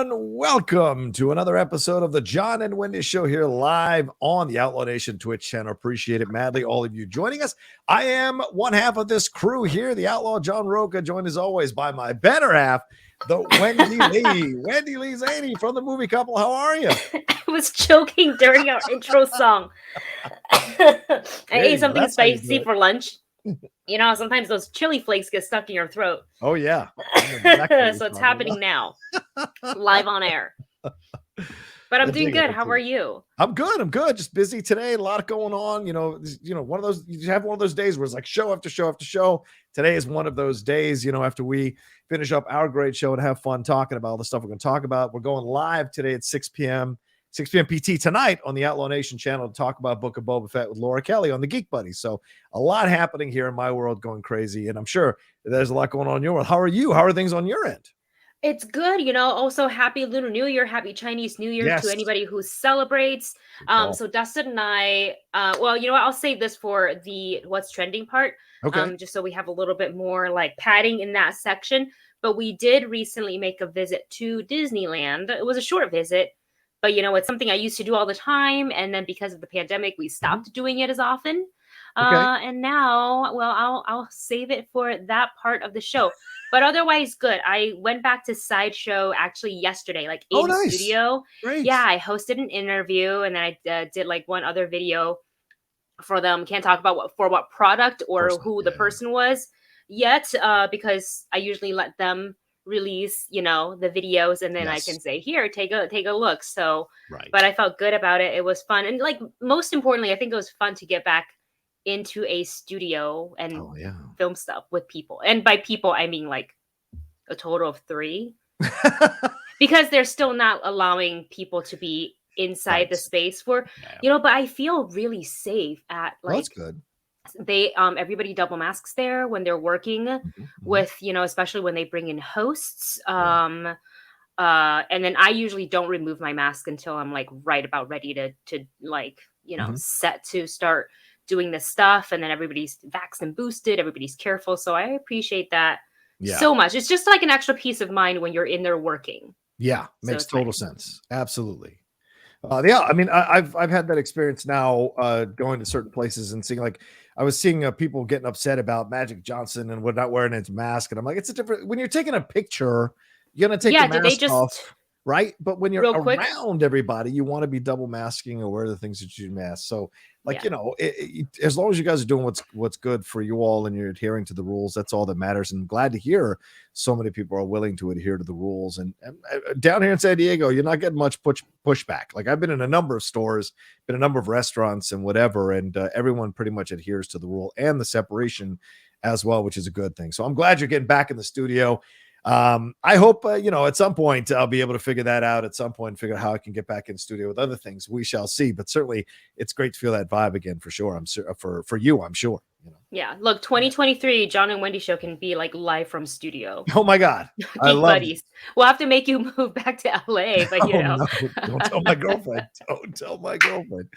everyone. Welcome to another episode of the John and Wendy Show here live on the Outlaw Nation Twitch channel. Appreciate it madly, all of you joining us. I am one half of this crew here, the Outlaw John Roca, joined as always by my better half, the Wendy Lee. Wendy Lee Zaney from the movie Couple. How are you? I was choking during our intro song. I ate something spicy for lunch. You know, sometimes those chili flakes get stuck in your throat. Oh, yeah. Exactly so it's happening now, live on air. But I'm doing good. How are you? I'm good. I'm good. Just busy today. A lot going on. You know, one of those, you have one of those days where it's like show after show after show. Today is one of those days, after we finish up our great show and have fun talking about all the stuff we're going to talk about. We're going live today at 6 p.m. PT tonight on the Outlaw Nation channel to talk about Book of Boba Fett with Laura Kelly on the Geek Buddies. So a lot happening here in my world, going crazy. And I'm sure there's a lot going on in your world. How are you? How are things on your end? It's good, also happy Lunar New Year, happy Chinese New Year to anybody who celebrates. So Dustin and I, well, you know what, I'll save this for the what's trending part, just so we have a little bit more like padding in that section. But we did recently make a visit to Disneyland. It was a short visit, but it's something I used to do all the time. And then because of the pandemic, we stopped doing it as often. And now, well, I'll save it for that part of the show. But otherwise, good. I went back to Sideshow actually yesterday, like in studio. Great. Yeah, I hosted an interview, and then I did like one other video for them. Can't talk about what product or who the person was yet, because I usually let them release, the videos, and then I can say, here, take a look. So, but I felt good about it. It was fun, and like most importantly, I think it was fun to get back into a studio and film stuff with people. And by people, I mean like a total of 3 because they're still not allowing people to be inside the space for, but I feel really safe at like, that's good. They, everybody double masks there when they're working with, especially when they bring in hosts. And then I usually don't remove my mask until I'm like right about ready to like, set to start doing this stuff, and then everybody's vaxxed and boosted, everybody's careful. So I appreciate that so much. It's just like an extra peace of mind when you're in there working. Yeah, makes total sense. Absolutely. I mean, I've had that experience now, going to certain places and seeing, like, I was seeing people getting upset about Magic Johnson and not wearing his mask, and I'm like, it's a different, when you're taking a picture, you're gonna take the mask off. Right. But when you're around everybody, you want to be double masking or wear the things that you mask. So like, as long as you guys are doing what's good for you all and you're adhering to the rules, that's all that matters. And I'm glad to hear so many people are willing to adhere to the rules. And down here in San Diego, you're not getting much pushback. Like I've been in a number of stores, been a number of restaurants and whatever, and everyone pretty much adheres to the rule and the separation as well, which is a good thing. So I'm glad you're getting back in the studio. I hope, at some point I'll be able to figure that out at some point, figure out how I can get back in studio with other things. We shall see, but certainly it's great to feel that vibe again for sure. I'm sure for you, I'm sure. Yeah. Look, 2023 John and Wendy Show can be like live from studio. Oh my God. I love buddies. It. We'll have to make you move back to LA, but No. Don't tell my girlfriend. Don't tell my girlfriend.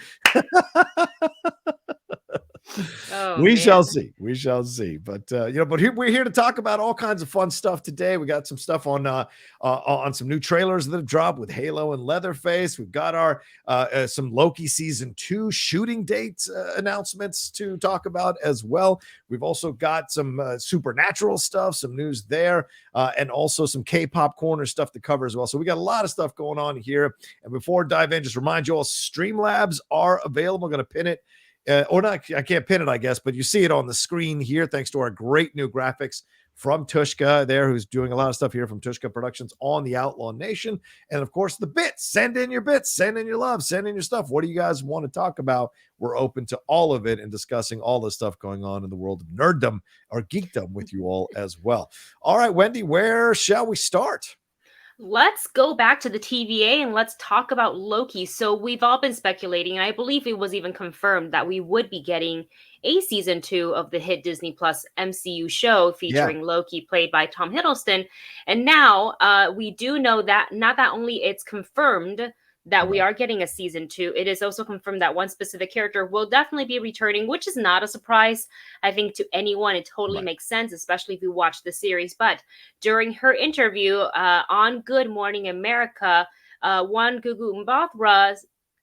We shall see. But we're here to talk about all kinds of fun stuff today. We got some stuff on some new trailers that have dropped with Halo and Leatherface. We've got our some Loki season 2 shooting dates announcements to talk about as well. We've also got some supernatural stuff, some news there, and also some K-pop corner stuff to cover as well. So we got a lot of stuff going on here. And before I dive in, just remind you all, Streamlabs are available. I'm going to pin it. Or not, I can't pin it, I guess, but you see it on the screen here, thanks to our great new graphics from Tushka there, who's doing a lot of stuff here from Tushka Productions on the Outlaw Nation. And of course, the bits. Send in your bits, send in your love, send in your stuff. What do you guys want to talk about? We're open to all of it and discussing all the stuff going on in the world of nerddom or geekdom with you all as well. All right, Wendy, where shall we start? Let's go back to the TVA and let's talk about Loki. So we've all been speculating, and I believe it was even confirmed that we would be getting a season 2 of the hit Disney Plus MCU show featuring Loki, played by Tom Hiddleston. And now we do know that not that only it's confirmed that we are getting a season 2. It is also confirmed that one specific character will definitely be returning, which is not a surprise. I think to anyone, it totally makes sense, especially if you watch the series. But during her interview on Good Morning America, one Gugu Mbatha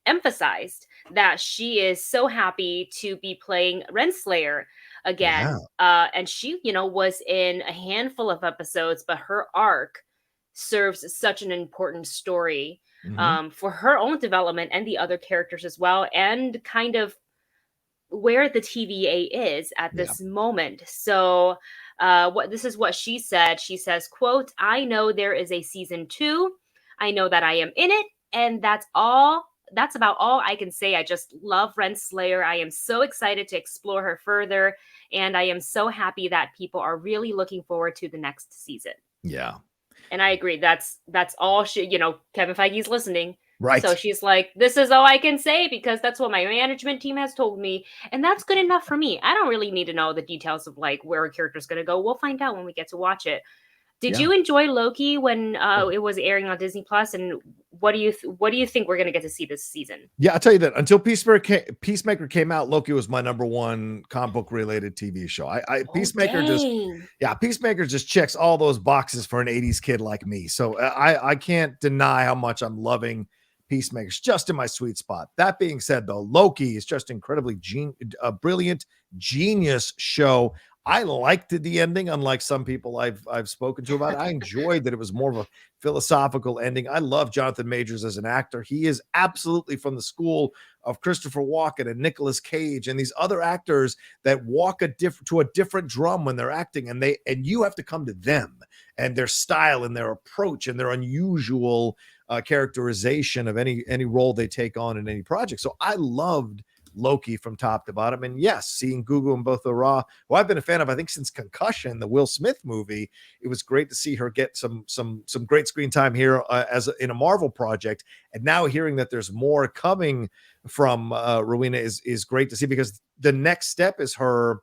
emphasized that she is so happy to be playing Renslayer again. And she, was in a handful of episodes, but her arc serves such an important story for her own development and the other characters as well, and kind of where the TVA is at this moment. So this is what she said. She says, quote, "I know there is a season 2. I know that I am in it, and that's about all I can say. I just love Renslayer. I am so excited to explore her further, and I am so happy that people are really looking forward to the next season." Yeah. And I agree. That's all she, Kevin Feige's listening. Right. So she's like, this is all I can say because that's what my management team has told me. And that's good enough for me. I don't really need to know the details of like where a character's going to go. We'll find out when we get to watch it. Did you enjoy Loki when it was airing on Disney Plus? And what do you think we're going to get to see this season? Yeah, I'll tell you that until Peacemaker came out, Loki was my number one comic book related TV show. Peacemaker just checks all those boxes for an 80s kid like me. So I can't deny how much I'm loving Peacemaker. It's just in my sweet spot. That being said, though, Loki is just incredibly brilliant, genius show. I liked the ending, unlike some people I've spoken to about it. I enjoyed that it was more of a philosophical ending. I love Jonathan Majors as an actor. He is absolutely from the school of Christopher Walken and Nicolas Cage and these other actors that walk to a different drum when they're acting, and you have to come to them and their style and their approach and their unusual characterization of any role they take on in any project. So I loved Loki from top to bottom. And yes, seeing Gugu Mbatha-Raw, who I've been a fan of, I think since Concussion, the Will Smith movie, it was great to see her get some great screen time here in a Marvel project. And now hearing that there's more coming from Rowena is great to see, because the next step is her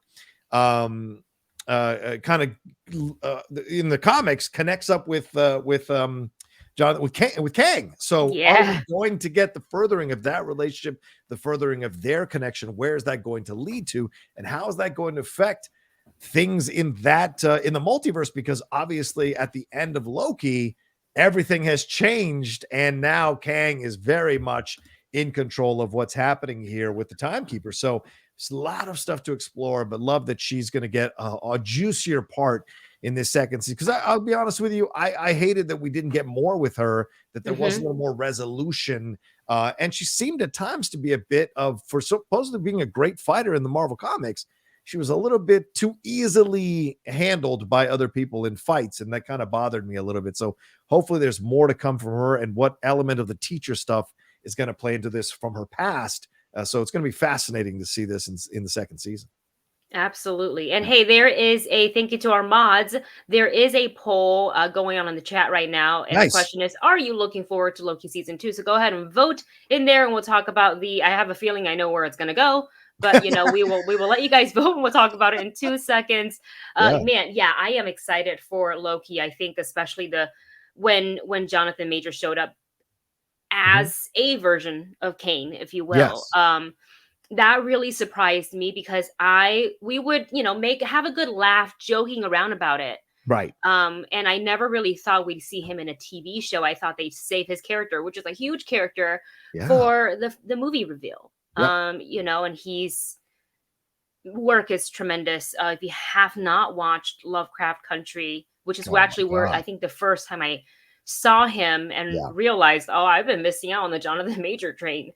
kind of in the comics connects up with Kang. So are we going to get the furthering of that relationship, the furthering of their connection? Where is that going to lead to? And how is that going to affect things in that in the multiverse? Because obviously at the end of Loki, everything has changed. And now Kang is very much in control of what's happening here with the Timekeeper. So there's a lot of stuff to explore, but love that she's going to get a juicier part in this second season. Because I'll be honest with you, I hated that we didn't get more with her, that there wasn't a little more resolution. And she seemed at times to be a bit of, for supposedly being a great fighter in the Marvel comics, she was a little bit too easily handled by other people in fights. And that kind of bothered me a little bit. So hopefully there's more to come from her, and what element of the teacher stuff is going to play into this from her past. So it's going to be fascinating to see this in the second season. Absolutely. And hey, there is thank you to our mods. There is a poll going on in the chat right now. And the question is, are you looking forward to Loki season 2? So go ahead and vote in there, and we'll talk about I have a feeling I know where it's going to go, but we will let you guys vote, and we'll talk about it in 2 seconds. Man, yeah, I am excited for Loki. I think especially when Jonathan Majors showed up as a version of Kane, if you will. That really surprised me, because we would, have a good laugh joking around about it. Right. And I never really thought we'd see him in a TV show. I thought they'd save his character, which is a huge character, for the movie reveal. And his work is tremendous. If you have not watched Lovecraft Country, which is where I think the first time I saw him and realized, I've been missing out on the Jonathan Major train.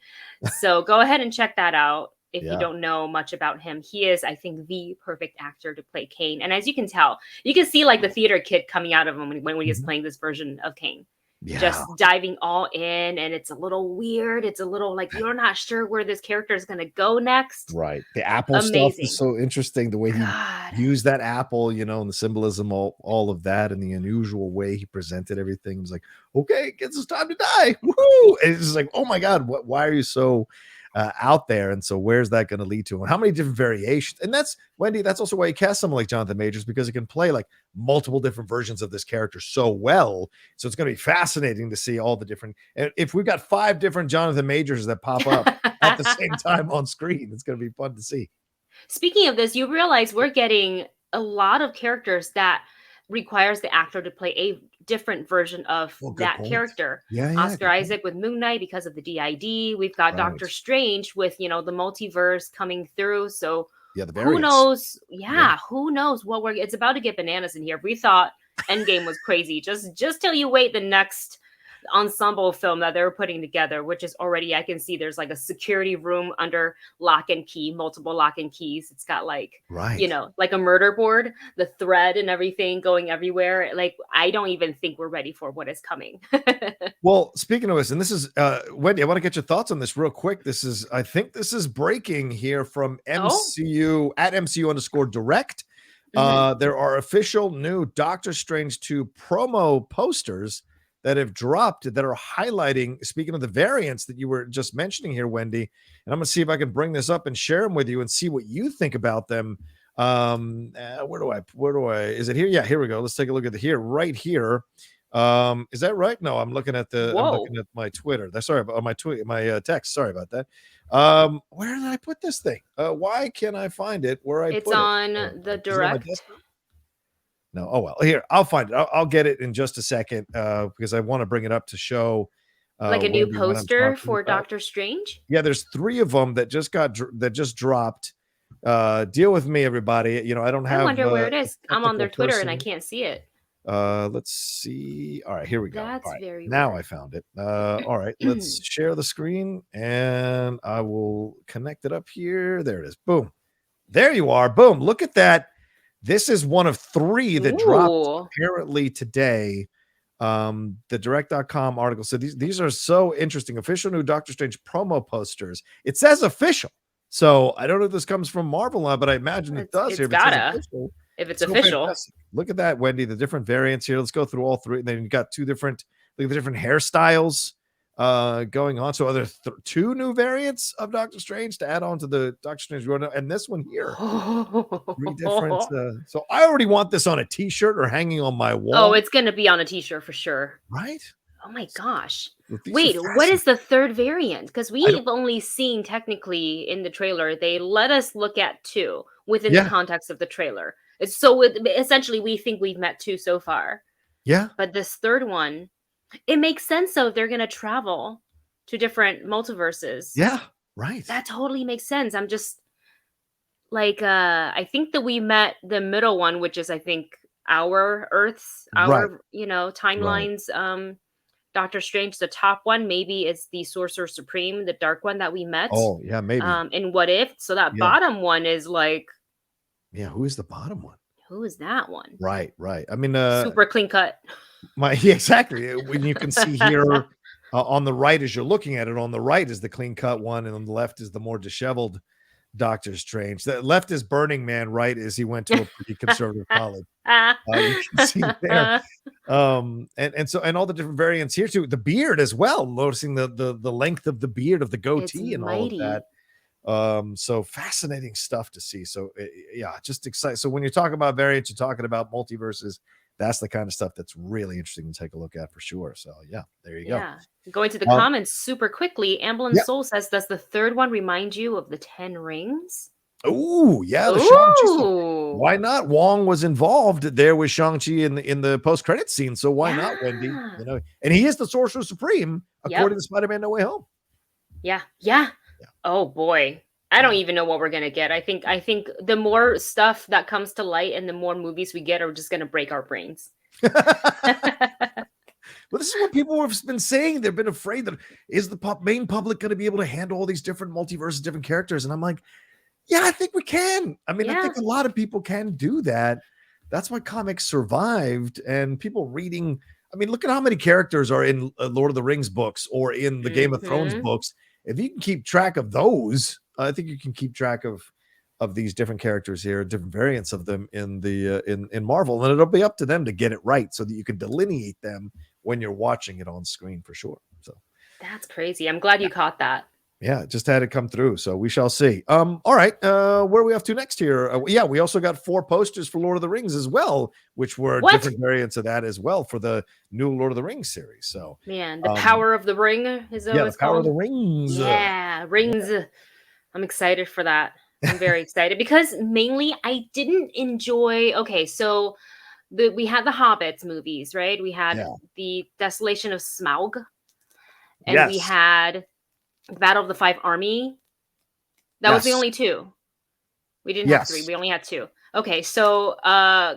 So go ahead and check that out if you don't know much about him. He is, I think, the perfect actor to play Kane. And as you can tell, you can see like the theater kid coming out of him when he's playing this version of Kane. Just diving all in, and it's a little weird. It's a little like you're not sure where this character is going to go next. Right. The apple stuff is so interesting. The way he used that apple, and the symbolism, all of that, and the unusual way he presented everything. It was like, okay, it's time to die. Woohoo! And it's just like, oh my God, why are you so out there. And so where's that going to lead to? And how many different variations? And that's, Wendy, that's also why you cast someone like Jonathan Majors, because it can play like multiple different versions of this character so well. So it's going to be fascinating to see all the different, and if we've got 5 different Jonathan Majors that pop up at the same time on screen, it's going to be fun to see. Speaking of this, you realize we're getting a lot of characters that requires the actor to play a different version of that character. Oscar Isaac with Moon Knight because of the DID. We've got Doctor Strange with, the multiverse coming through. So the who knows? Who knows what it's about to get bananas in here. We thought Endgame was crazy. Just till you wait the next ensemble film that they're putting together, which is already, I can see there's like a security room under lock and key, multiple lock and keys. It's got like, like a murder board, the thread and everything going everywhere. Like, I don't even think we're ready for what is coming. Well, speaking of this, and this is Wendy, I want to get your thoughts on this real quick. I think this is breaking here from MCU at MCU_direct. There are official new Doctor Strange 2 promo posters that have dropped that are highlighting, speaking of the variants that you were just mentioning here, Wendy, and I'm going to see if I can bring this up and share them with you and see what you think about them. Where do I, is it here? Yeah, here we go. Let's take a look at right here. Is that right? No, I'm looking at my Twitter. That's sorry about my text. Sorry about that. Where did I put this thing? Why can't I find it where it's on the direct? No. Oh, well, here, I'll find it. I'll get it in just a second because I want to bring it up to show. Like a new poster for Doctor Strange? Yeah, there's 3 of them that just dropped. Deal with me, everybody. I don't have. I wonder where it is. I'm on their Twitter and I can't see it. Let's see. All right, here we go. That's very now weird. I found it. All right, let's share the screen and I will connect it up here. There it is. Boom. There you are. Boom. Look at that. This is one of 3 that dropped apparently today. The direct.com article said these are so interesting. Official new Doctor Strange promo posters. It says official. So I don't know if this comes from Marvel now, but I imagine it does here. If it's official. Look at that, Wendy, the different variants here. Let's go through all 3. And then you've got 2 different, the different hairstyles going on. So are there 2 new variants of Doctor Strange to add on to the Doctor Strange, and this one here? 3 different. So I already want this on a t-shirt or hanging on my wall. Oh, it's going to be on a t-shirt for sure. Right? Oh my gosh. Wait, what is the 3rd variant? Because we've only seen technically in the trailer, they let us look at 2 within the context of the trailer. Essentially, we think we've met 2 so far. Yeah. But this 3rd one, it makes sense, though. They're going to travel to different multiverses. Yeah, right. That totally makes sense. I'm just like, I think that we met the middle one, which is, I think, our Earth's, timelines. Right. Doctor Strange, the top one, maybe is the Sorcerer Supreme, the dark one that we met. Oh, yeah, maybe. In What If? So that bottom one is like... Yeah, who is the bottom one? Who is that one? Right. I mean... super clean cut. Exactly. When you can see here on the right, as you're looking at it, on the right is the clean cut one, and on the left is the more disheveled Doctor Strange. The left is Burning Man, right, as he went to a pretty conservative college. You can see there. And all the different variants here too. The beard as well. Noticing the length of the beard, of the goatee, and all of that. So fascinating stuff to see. So just excited. So when you talk about variants, you're talking about multiverses. That's the kind of stuff that's really interesting to take a look at for sure. So there you go. Yeah. Going to the comments super quickly. Amblin Soul says, does the 3rd one remind you of the 10 Rings? Oh, yeah. The Shang-Chi. Why not? Wong was involved there with Shang-Chi in the post-credit scene. So why not, Wendy? And he is the Sorcerer Supreme, according to Spider-Man No Way Home. Yeah. Oh boy. I don't even know what we're gonna get. I think the more stuff that comes to light and the more movies we get are just gonna break our brains. Well, this is what people have been saying. They've been afraid that is the main public going to be able to handle all these different multiverses, different characters? And I'm like, yeah, I think we can. I mean, I think a lot of people can do that. That's why comics survived, and people reading. I mean, look at how many characters are in Lord of the Rings books or in the Game of Thrones books. If you can keep track of those, I think you can keep track of these different characters here, different variants of them in the in Marvel, and it'll be up to them to get it right so that you can delineate them when you're watching it on screen for sure. So that's crazy. I'm glad you caught that. Yeah, just had it come through, so we shall see. All right, where are we off to next here? Yeah, we also got 4 posters for Lord of the Rings as well, which were What? different variants of that as well for the new Lord of the Rings series. So, Man, the Power of the Ring is that yeah, what the it's Power of called? the Rings. Yeah, Rings. I'm excited for that. I'm very excited because mainly I didn't enjoy. Okay, so we had the Hobbits movies, right? We had Yeah. the Desolation of Smaug, and we Yes. had Battle of the Five Army. That was the Yes. only 2. We didn't have 3. Yes. We only had 2. Okay, so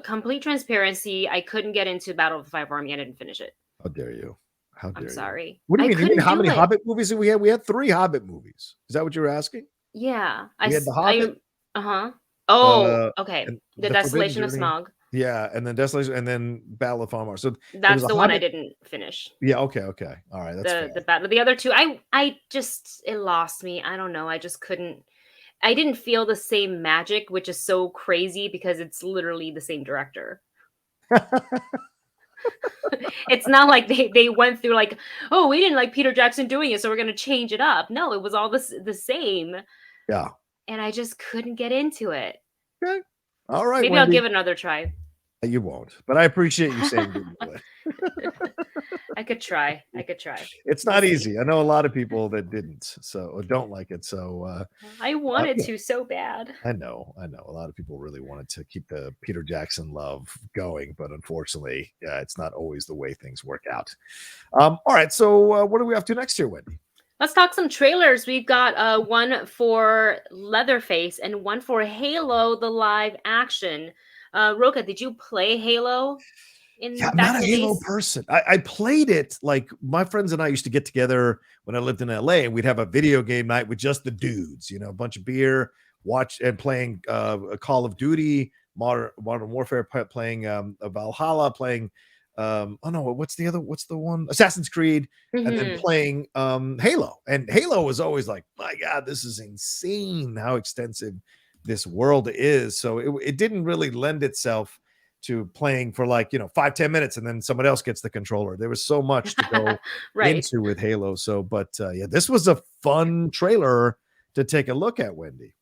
complete transparency, I couldn't get into Battle of the Five Army. I didn't finish it. How dare you? How I'm dare you? sorry. What do you I mean? You mean couldn't how do many it. Hobbit movies did we have? We had 3 Hobbit movies. Is that what you were asking? Yeah. We had the I Hobbit, uh-huh. Oh, okay. and The the Forbidden Desolation of Journey. Smaug. Yeah, and then Desolation, and then Battle of Far. So there was That's a the one I Hobbit. didn't finish. Yeah. Okay. Okay. All right. That's fair. The battle. The other 2, I just it lost me. I don't know. I just couldn't. I didn't feel the same magic, which is so crazy because it's literally the same director. It's not like they went through like, oh, we didn't like Peter Jackson doing it, so we're gonna change it up. No, it was all the same, Yeah. and I just couldn't get into it. Okay. All right, Maybe I'll Wendy. give it another try. You won't, but I appreciate you saying you would. I could try. I could try. It's not easy. I know a lot of people that didn't, so or don't like it. So I wanted yeah. to so bad. I know. A lot of people really wanted to keep the Peter Jackson love going, but unfortunately, it's not always the way things work out. All right, so what are we up to next here, Wendy? Let's talk some trailers. We've got one for Leatherface and one for Halo, the live action. Roka, did you play Halo? Yeah, I'm not a Halo person. I played it, like my friends and I used to get together when I lived in LA, and we'd have a video game night with just the dudes, you know, a bunch of beer, watch and playing a Call of Duty, Modern Warfare, playing a Valhalla, playing oh no, what's the one? Assassin's Creed, and then playing Halo. And Halo was always like, my God, this is insane how extensive this world is. So it didn't really lend itself to playing for 5-10 minutes and then someone else gets the controller. There was so much to go into with Halo. So but yeah, this was a fun trailer to take a look at, Wendy.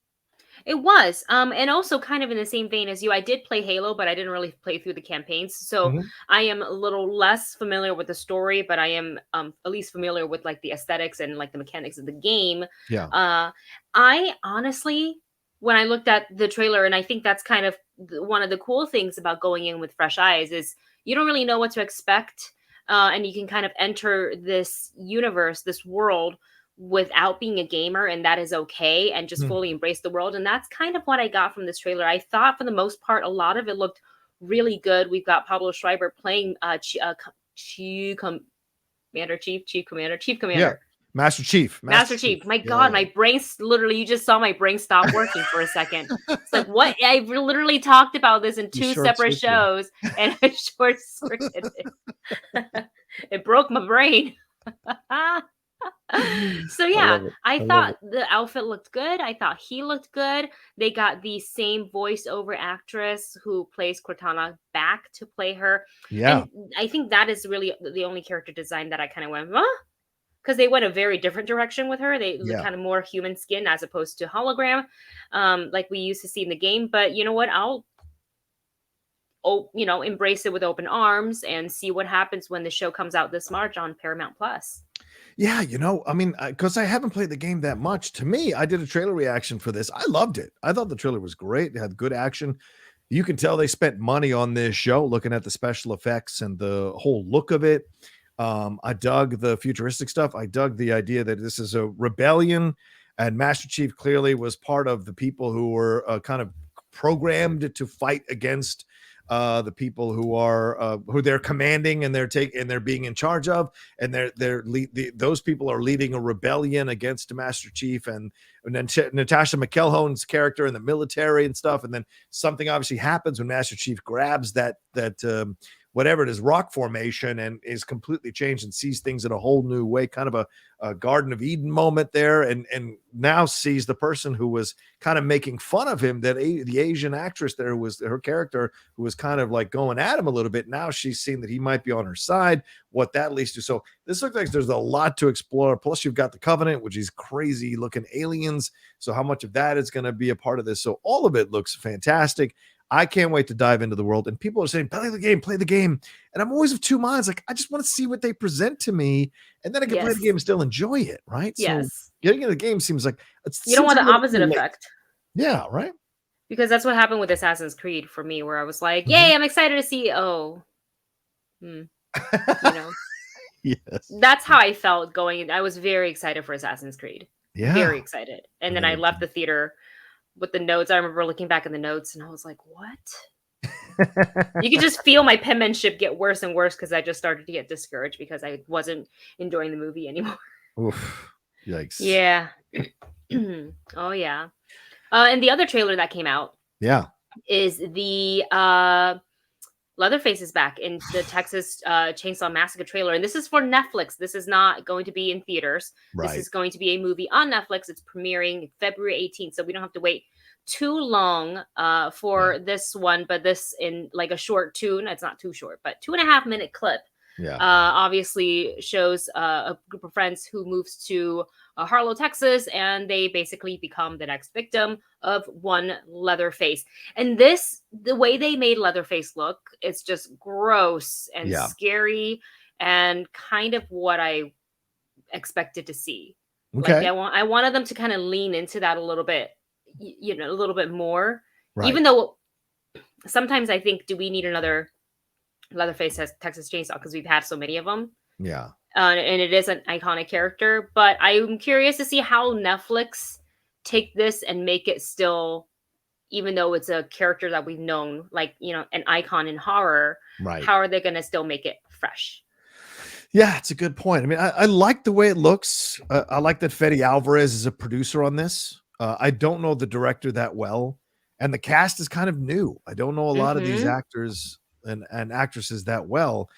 It was and also kind of in the same vein as you. I did play Halo, but I didn't really play through the campaigns, so I am a little less familiar with the story, but I am at least familiar with like the aesthetics and like the mechanics of the game. I honestly, when I looked at the trailer, and I think that's kind of one of the cool things about going in with fresh eyes, is you don't really know what to expect, and you can kind of enter this universe, this world, without being a gamer, and that is okay, and just fully embrace the world. And that's kind of what I got from this trailer. I thought for the most part a lot of it looked really good. We've got Pablo Schreiber playing Chief Commander. Yeah. Master Chief. My God, my brain literally, you just saw my brain stop working for a second. It's like, what? I literally talked about this in 2 separate shows, and I short-circuited it. It broke my brain. So yeah, I thought the outfit looked good. I thought he looked good. They got the same voiceover actress who plays Cortana back to play her. Yeah. And I think that is really the only character design that I kind of went, huh? Because they went a very different direction with her. They look kind of more human skin as opposed to hologram, like we used to see in the game. But you know what? I'll embrace it with open arms and see what happens when the show comes out this March on Paramount Plus. Yeah, I mean, because I haven't played the game that much. To me, I did a trailer reaction for this. I loved it. I thought the trailer was great. It had good action. You can tell they spent money on this show, looking at the special effects and the whole look of it. I dug the futuristic stuff. I dug the idea that this is a rebellion, and Master Chief clearly was part of the people who were kind of programmed to fight against the people who they're commanding and they're being in charge of, and those people are leading a rebellion against Master Chief, and then Natasha McElhonn's character in the military and stuff, and then something obviously happens when Master Chief grabs that whatever it is, rock formation, and is completely changed and sees things in a whole new way, kind of a Garden of Eden moment there, and now sees the person who was kind of making fun of him, that the Asian actress there was her character who was kind of like going at him a little bit. Now she's seen that he might be on her side, what that leads to. So this looks like there's a lot to explore. Plus you've got the Covenant, which is crazy looking aliens. So how much of that is going to be a part of this? So all of it looks fantastic. I can't wait to dive into the world. And people are saying, play the game, play the game. And I'm always of two minds. Like, I just want to see what they present to me. And then I can play the game and still enjoy it. Right. Yes. So getting into the game seems like you don't want the opposite effect. Yeah. Right. Because that's what happened with Assassin's Creed for me, where I was like, yay, I'm excited to see. You know, yes. That's how I felt going. I was very excited for Assassin's Creed. Yeah. Very excited. And then I left the theater with the notes. I remember looking back in the notes and I was like, what? You could just feel my penmanship get worse and worse because I just started to get discouraged because I wasn't enjoying the movie anymore. Oof. Yikes. Yeah. Oh, yeah. And the other trailer that came out is the Leatherface is back in the Texas Chainsaw Massacre trailer. And this is for Netflix. This is not going to be in theaters. Right. This is going to be a movie on Netflix. It's premiering February 18th. So we don't have to wait too long for this one. But this in like a short tune. It's not too short, but 2.5 minute clip. Yeah. Obviously shows a group of friends who moves to Harlow, Texas, and they basically become the next victim of one Leatherface. And the way they made Leatherface look, it's just gross and scary and kind of what I expected to see. Okay. Like I wanted them to kind of lean into that a little bit, a little bit more. Right. Even though sometimes I think, do we need another Leatherface as Texas Chainsaw because we've had so many of them? Yeah. And it is an iconic character, but I'm curious to see how Netflix take this and make it still, even though it's a character that we've known, like, an icon in horror, right? How are they going to still make it fresh? Yeah, it's a good point. I mean, I like the way it looks. I like that Fede Alvarez is a producer on this. I don't know the director that well, and the cast is kind of new. I don't know a lot of these actors and actresses that well.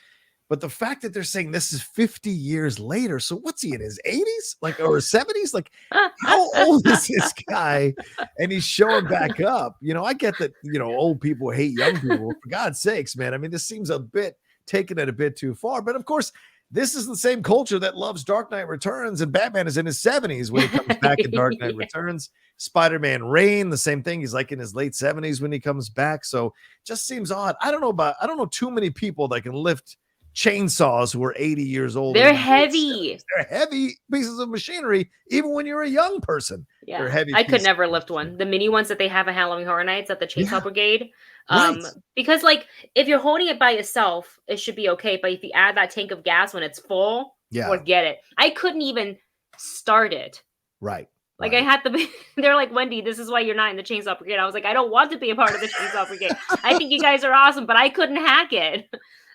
But the fact that they're saying this is 50 years later, so what's he in his 80s, like, or 70s? Like, how old is this guy? And he's showing back up. I get that, old people hate young people. For God's sakes, man. I mean, this seems a bit taking it a bit too far. But of course, this is the same culture that loves Dark Knight Returns, and Batman is in his 70s when he comes back in Dark Knight Returns. Spider-Man Reign, the same thing. He's like in his late 70s when he comes back. So just seems odd. I don't know too many people that can lift chainsaws who are 80 years old. They're heavy. They're heavy pieces of machinery, even when you're a young person. Yeah, they're heavy. I could never lift one. The mini ones that they have at Halloween Horror Nights at the Chainsaw Brigade. Right. Because like if you're holding it by yourself, it should be okay. But if you add that tank of gas when it's full, forget it. I couldn't even start it. Right. Like I had to be, they're like, Wendy, this is why you're not in the Chainsaw Brigade. I was like, I don't want to be a part of the Chainsaw Brigade. I think you guys are awesome, but I couldn't hack it.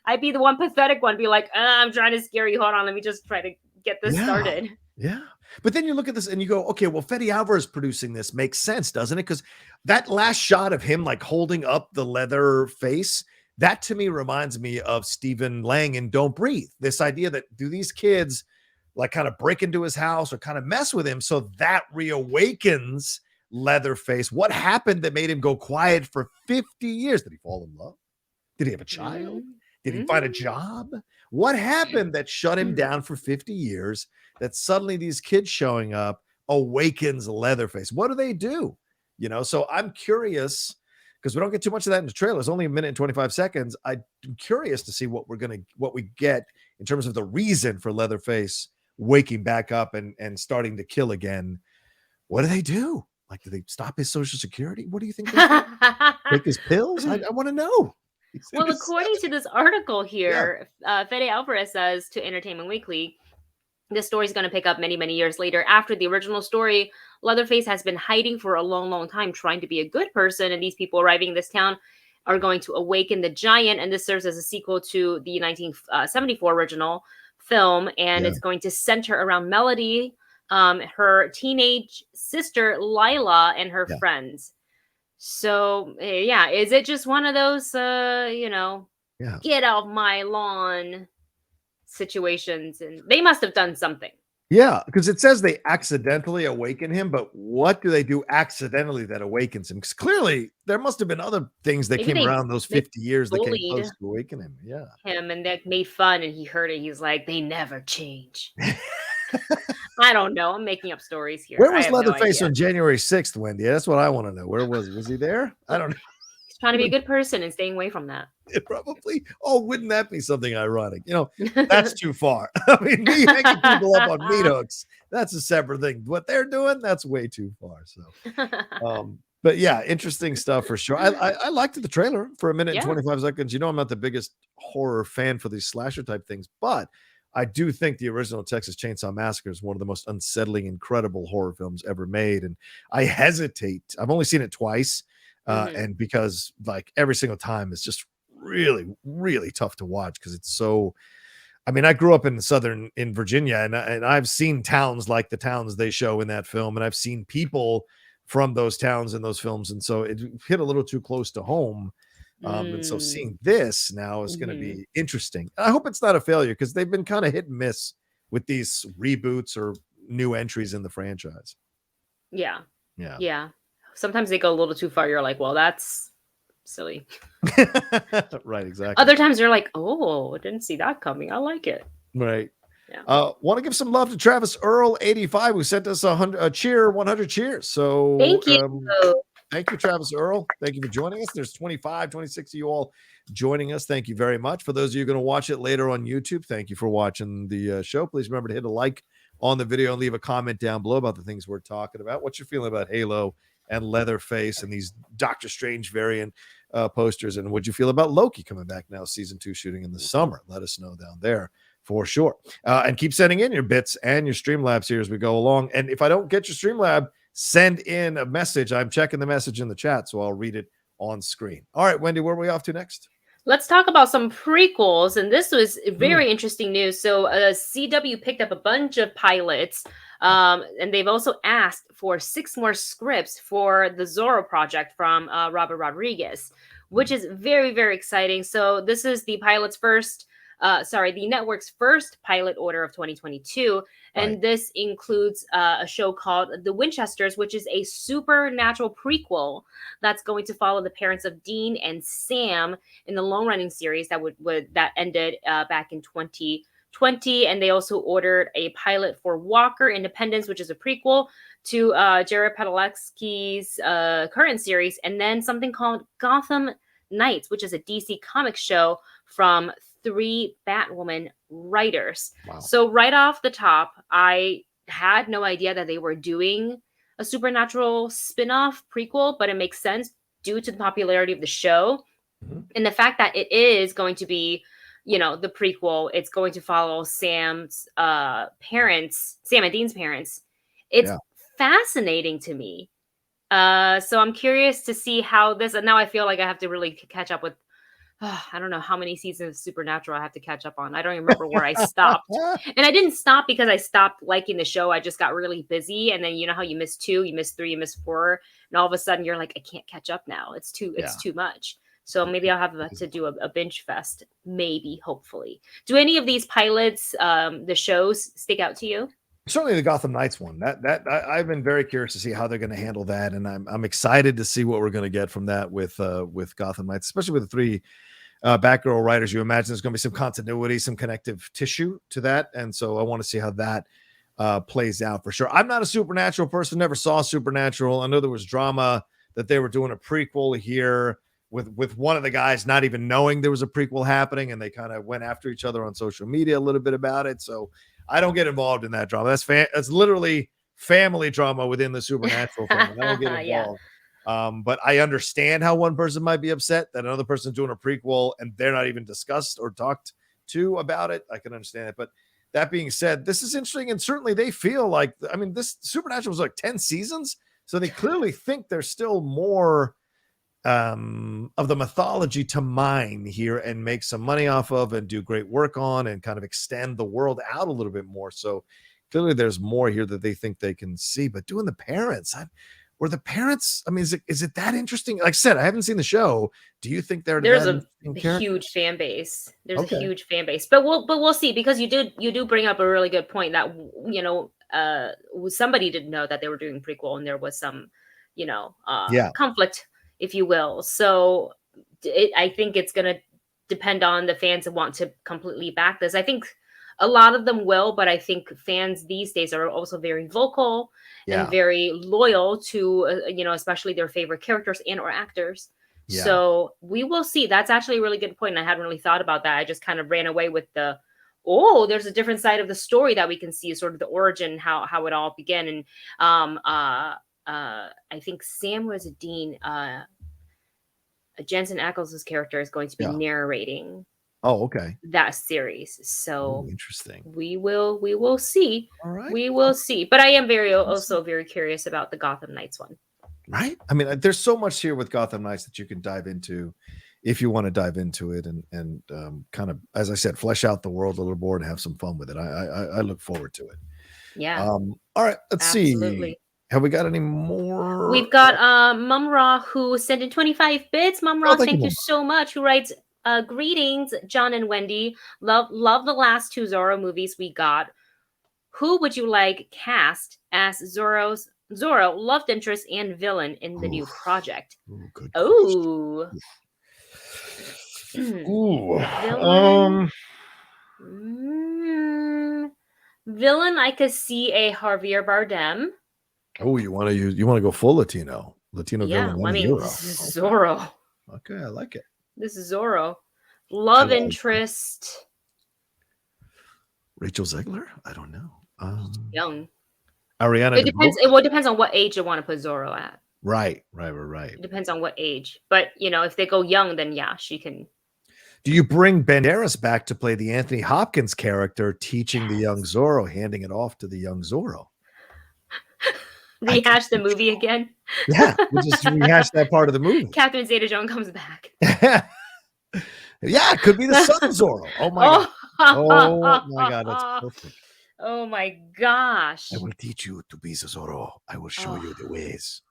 I'd be the one pathetic one, be like, I'm trying to scare you. Hold on, let me just try to get this started. Yeah. But then you look at this and you go, okay, well, Fede Alvarez producing this makes sense, doesn't it? Because that last shot of him like holding up the leather face, that to me reminds me of Stephen Lang in Don't Breathe. This idea that do these kids like kind of break into his house or kind of mess with him so that reawakens Leatherface? What happened that made him go quiet for 50 years? Did he fall in love? Did he have a child? Did he find a job? What happened that shut him down for 50 years that suddenly these kids showing up awakens Leatherface? What do they do? So I'm curious because we don't get too much of that in the trailer. It's only 1 minute and 25 seconds. I'm curious to see what we get in terms of the reason for Leatherface waking back up and starting to kill again. What do they do? Like, do they stop his Social Security? What do you think? Take his pills? I want to know. Well, according to this article here, Fede Alvarez says to Entertainment Weekly, this story is going to pick up many, many years later. After the original story, Leatherface has been hiding for a long, long time, trying to be a good person. And these people arriving in this town are going to awaken the giant. And this serves as a sequel to the 1974 original film. And it's going to center around Melody, her teenage sister, Lila, and her friends. So, is it just one of those, Yeah. get off my lawn situations, and they must have done something. Yeah, because it says they accidentally awaken him, but what do they do accidentally that awakens him? Because clearly there must have been other things that Maybe came around those they 50 years that came bullied close to awaken him. Yeah. him and that made fun, and he heard it. He's like, they never change. I don't know. I'm making up stories here. Where I was have no Leatherface idea. on January 6th, Wendy? That's what I want to know. Where was he? Was he there? I don't know. He's trying to be a good person and staying away from that. Probably. Oh, wouldn't that be something ironic? That's too far. I mean, me hanging people up on meat hooks, that's a separate thing. What they're doing, that's way too far. So, but yeah, interesting stuff for sure. I liked the trailer for a minute and 25 seconds. I'm not the biggest horror fan for these slasher type things, but I do think the original Texas Chainsaw Massacre is one of the most unsettling, incredible horror films ever made. And I hesitate. I've only seen it twice. And because like every single time it's just really, really tough to watch because it's so, I mean, I grew up in Virginia and I've seen towns like the towns they show in that film. And I've seen people from those towns in those films. And so it hit a little too close to home. And so seeing this now is going to be interesting. I hope it's not a failure because they've been kind of hit and miss with these reboots or new entries in the franchise. Yeah. Sometimes they go a little too far. You're like, well, that's silly. Right, exactly. Other times you're like, oh, I didn't see that coming. I like it. Right. Yeah. Want to give some love to Travis Earl 85 who sent us 100 cheers. So thank you. Thank you, Travis Earl. Thank you for joining us. There's 25, 26 of you all joining us. Thank you very much. For those of you going to watch it later on YouTube, thank you for watching the show. Please remember to hit a like on the video and leave a comment down below about the things we're talking about. What's your feeling about Halo and Leatherface and these Doctor Strange variant posters? And what'd you feel about Loki coming back now, season 2 shooting in the summer? Let us know down there for sure. And keep sending in your bits and your Streamlabs here as we go along. And if I don't get your Streamlab, send in a message. I'm checking the message in the chat, so I'll read it on screen. All right, Wendy, where are we off to next? Let's talk about some prequels, and this was very interesting news. So CW picked up a bunch of pilots, and they've also asked for 6 more scripts for the Zorro project from Robert Rodriguez, which is very, very exciting. So this is the the network's first pilot order of 2022. And this includes a show called The Winchesters, which is a supernatural prequel that's going to follow the parents of Dean and Sam in the long-running series that ended back in 2020. And they also ordered a pilot for Walker Independence, which is a prequel to Jared Padalecki's current series, and then something called Gotham Knights, which is a DC Comics show from 3 Batwoman writers. Wow. So right off the top, I had no idea that they were doing a supernatural spin-off prequel, but it makes sense due to the popularity of the show and the fact that it is going to be, the prequel. It's going to follow Sam's parents, Sam and Dean's parents. It's fascinating to me. So I'm curious to see how this, and now I feel like I have to really catch up with I don't know how many seasons of Supernatural I have to catch up on. I don't even remember where I stopped. And I didn't stop because I stopped liking the show. I just got really busy. And then you know how you miss 2, you miss 3, you miss 4. And all of a sudden you're like, I can't catch up now. It's too much. So maybe I'll have to do a binge fest. Maybe, hopefully. Do any of these pilots, the shows, stick out to you? Certainly the Gotham Knights one. That I've been very curious to see how they're going to handle that. And I'm excited to see what we're going to get from that with Gotham Knights, especially with the 3 Batgirl writers. You imagine there's going to be some continuity, some connective tissue to that. And so I want to see how that plays out for sure. I'm not a Supernatural person, never saw Supernatural. I know there was drama that they were doing a prequel here with one of the guys not even knowing there was a prequel happening, and they kind of went after each other on social media a little bit about it. So I don't get involved in that drama. That's literally family drama within the Supernatural family. I don't get involved. But I understand how one person might be upset that another person's doing a prequel and they're not even discussed or talked to about it. I can understand it. But that being said, this is interesting. And certainly they feel like, this Supernatural was like 10 seasons. So they clearly think there's still more of the mythology to mine here and make some money off of and do great work on and kind of extend the world out a little bit more. So clearly there's more here that they think they can see. But doing the parents, were the parents? I mean, is it that interesting? Like I said, I haven't seen the show. Do you think There's that a huge fan base. There's Okay. a huge fan base, but we'll see, because you do bring up a really good point that somebody didn't know that they were doing prequel, and there was some conflict, if you will. So I think it's gonna depend on the fans that want to completely back this. I think a lot of them will, but I think fans these days are also very vocal and very loyal to especially their favorite characters and or actors. Yeah. So we will see. That's actually a really good point, and I hadn't really thought about that. I just kind of ran away with there's a different side of the story that we can see, sort of the origin, how it all began. And I think Sam Dean, Jensen Ackles' character, is going to be narrating that series. So interesting. We will see. All right. We will see. But I am also very curious about the Gotham Knights one. Right. I mean, there's so much here with Gotham Knights that you can dive into if you want to dive into it and kind of, as I said, flesh out the world a little more and have some fun with it. I look forward to it. Yeah. All right. Let's see. Have we got any more? We've got Mumra, who sent in 25 bits. Mumra, thank you so much. Who writes, greetings, John and Wendy. Love the last 2 Zorro movies we got. Who would you like cast as Zorro, love interest and villain in the new project? Villain, I could see a Javier Bardem. Oh, you want to go full Latino villain? I mean, this is Zorro. Okay, I like it. This is Zorro. Love interest. Rachel Zegler? I don't know. Young. Ariana. It depends. It depends on what age you want to put Zorro at. Right. It depends on what age. But if they go young, then yeah, she can. Do you bring Banderas back to play the Anthony Hopkins character, teaching the young Zorro, handing it off to the young Zorro? Rehash the movie again? Yeah, we'll just rehash that part of the movie. Catherine Zeta-Jones comes back. Yeah, it could be the son Zorro. Oh my god. Oh my god, that's perfect. Oh my gosh. I will teach you to be Zorro. I will show you the ways.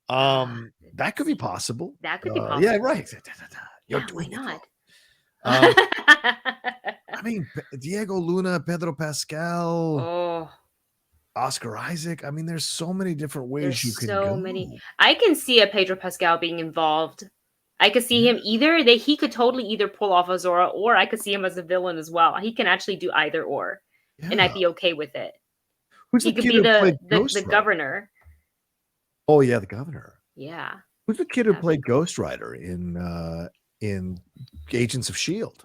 That could be possible. That could be possible. Yeah, right. You're doing it. I mean, Diego Luna, Pedro Pascal, Oscar Isaac. I mean, there's so many different ways you can go. So many. I can see a Pedro Pascal being involved. I could see him he could totally either pull off a Zorro, or I could see him as a villain as well. He can actually do either or. Yeah. And I'd be okay with it. He could be the governor. Oh yeah, the governor. Yeah. Who's the kid who played Ghost Rider in Agents of S.H.I.E.L.D.?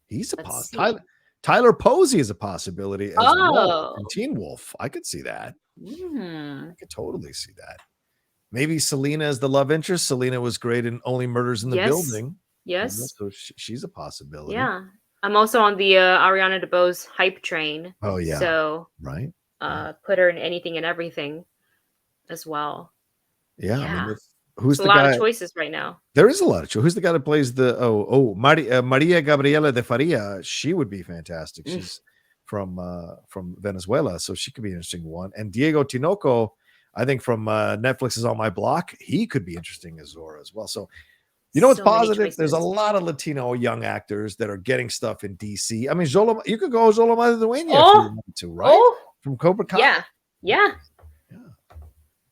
He's a possibility. Tyler Posey is a possibility as well. And Teen Wolf. I could see that. I could totally see that. Maybe Selena is the love interest. Selena was great in Only Murders in the Building. Yes. So she's a possibility. Yeah. I'm also on the Ariana DeBose hype train. Oh yeah. So put her in anything and everything as well. Yeah. I mean, who's the guy? A lot of choices right now. There is a lot of choices. Who's the guy that plays the Maria Gabriela de Faria? She would be fantastic. She's from Venezuela, so she could be an interesting one. And Diego Tinoco, I think from Netflix's On My Block, he could be interesting as Zorro as well. So what's positive? There's a lot of Latino young actors that are getting stuff in DC. I mean, you could go Zola Madueña if you want to, right? From Cobra Kai. Yeah.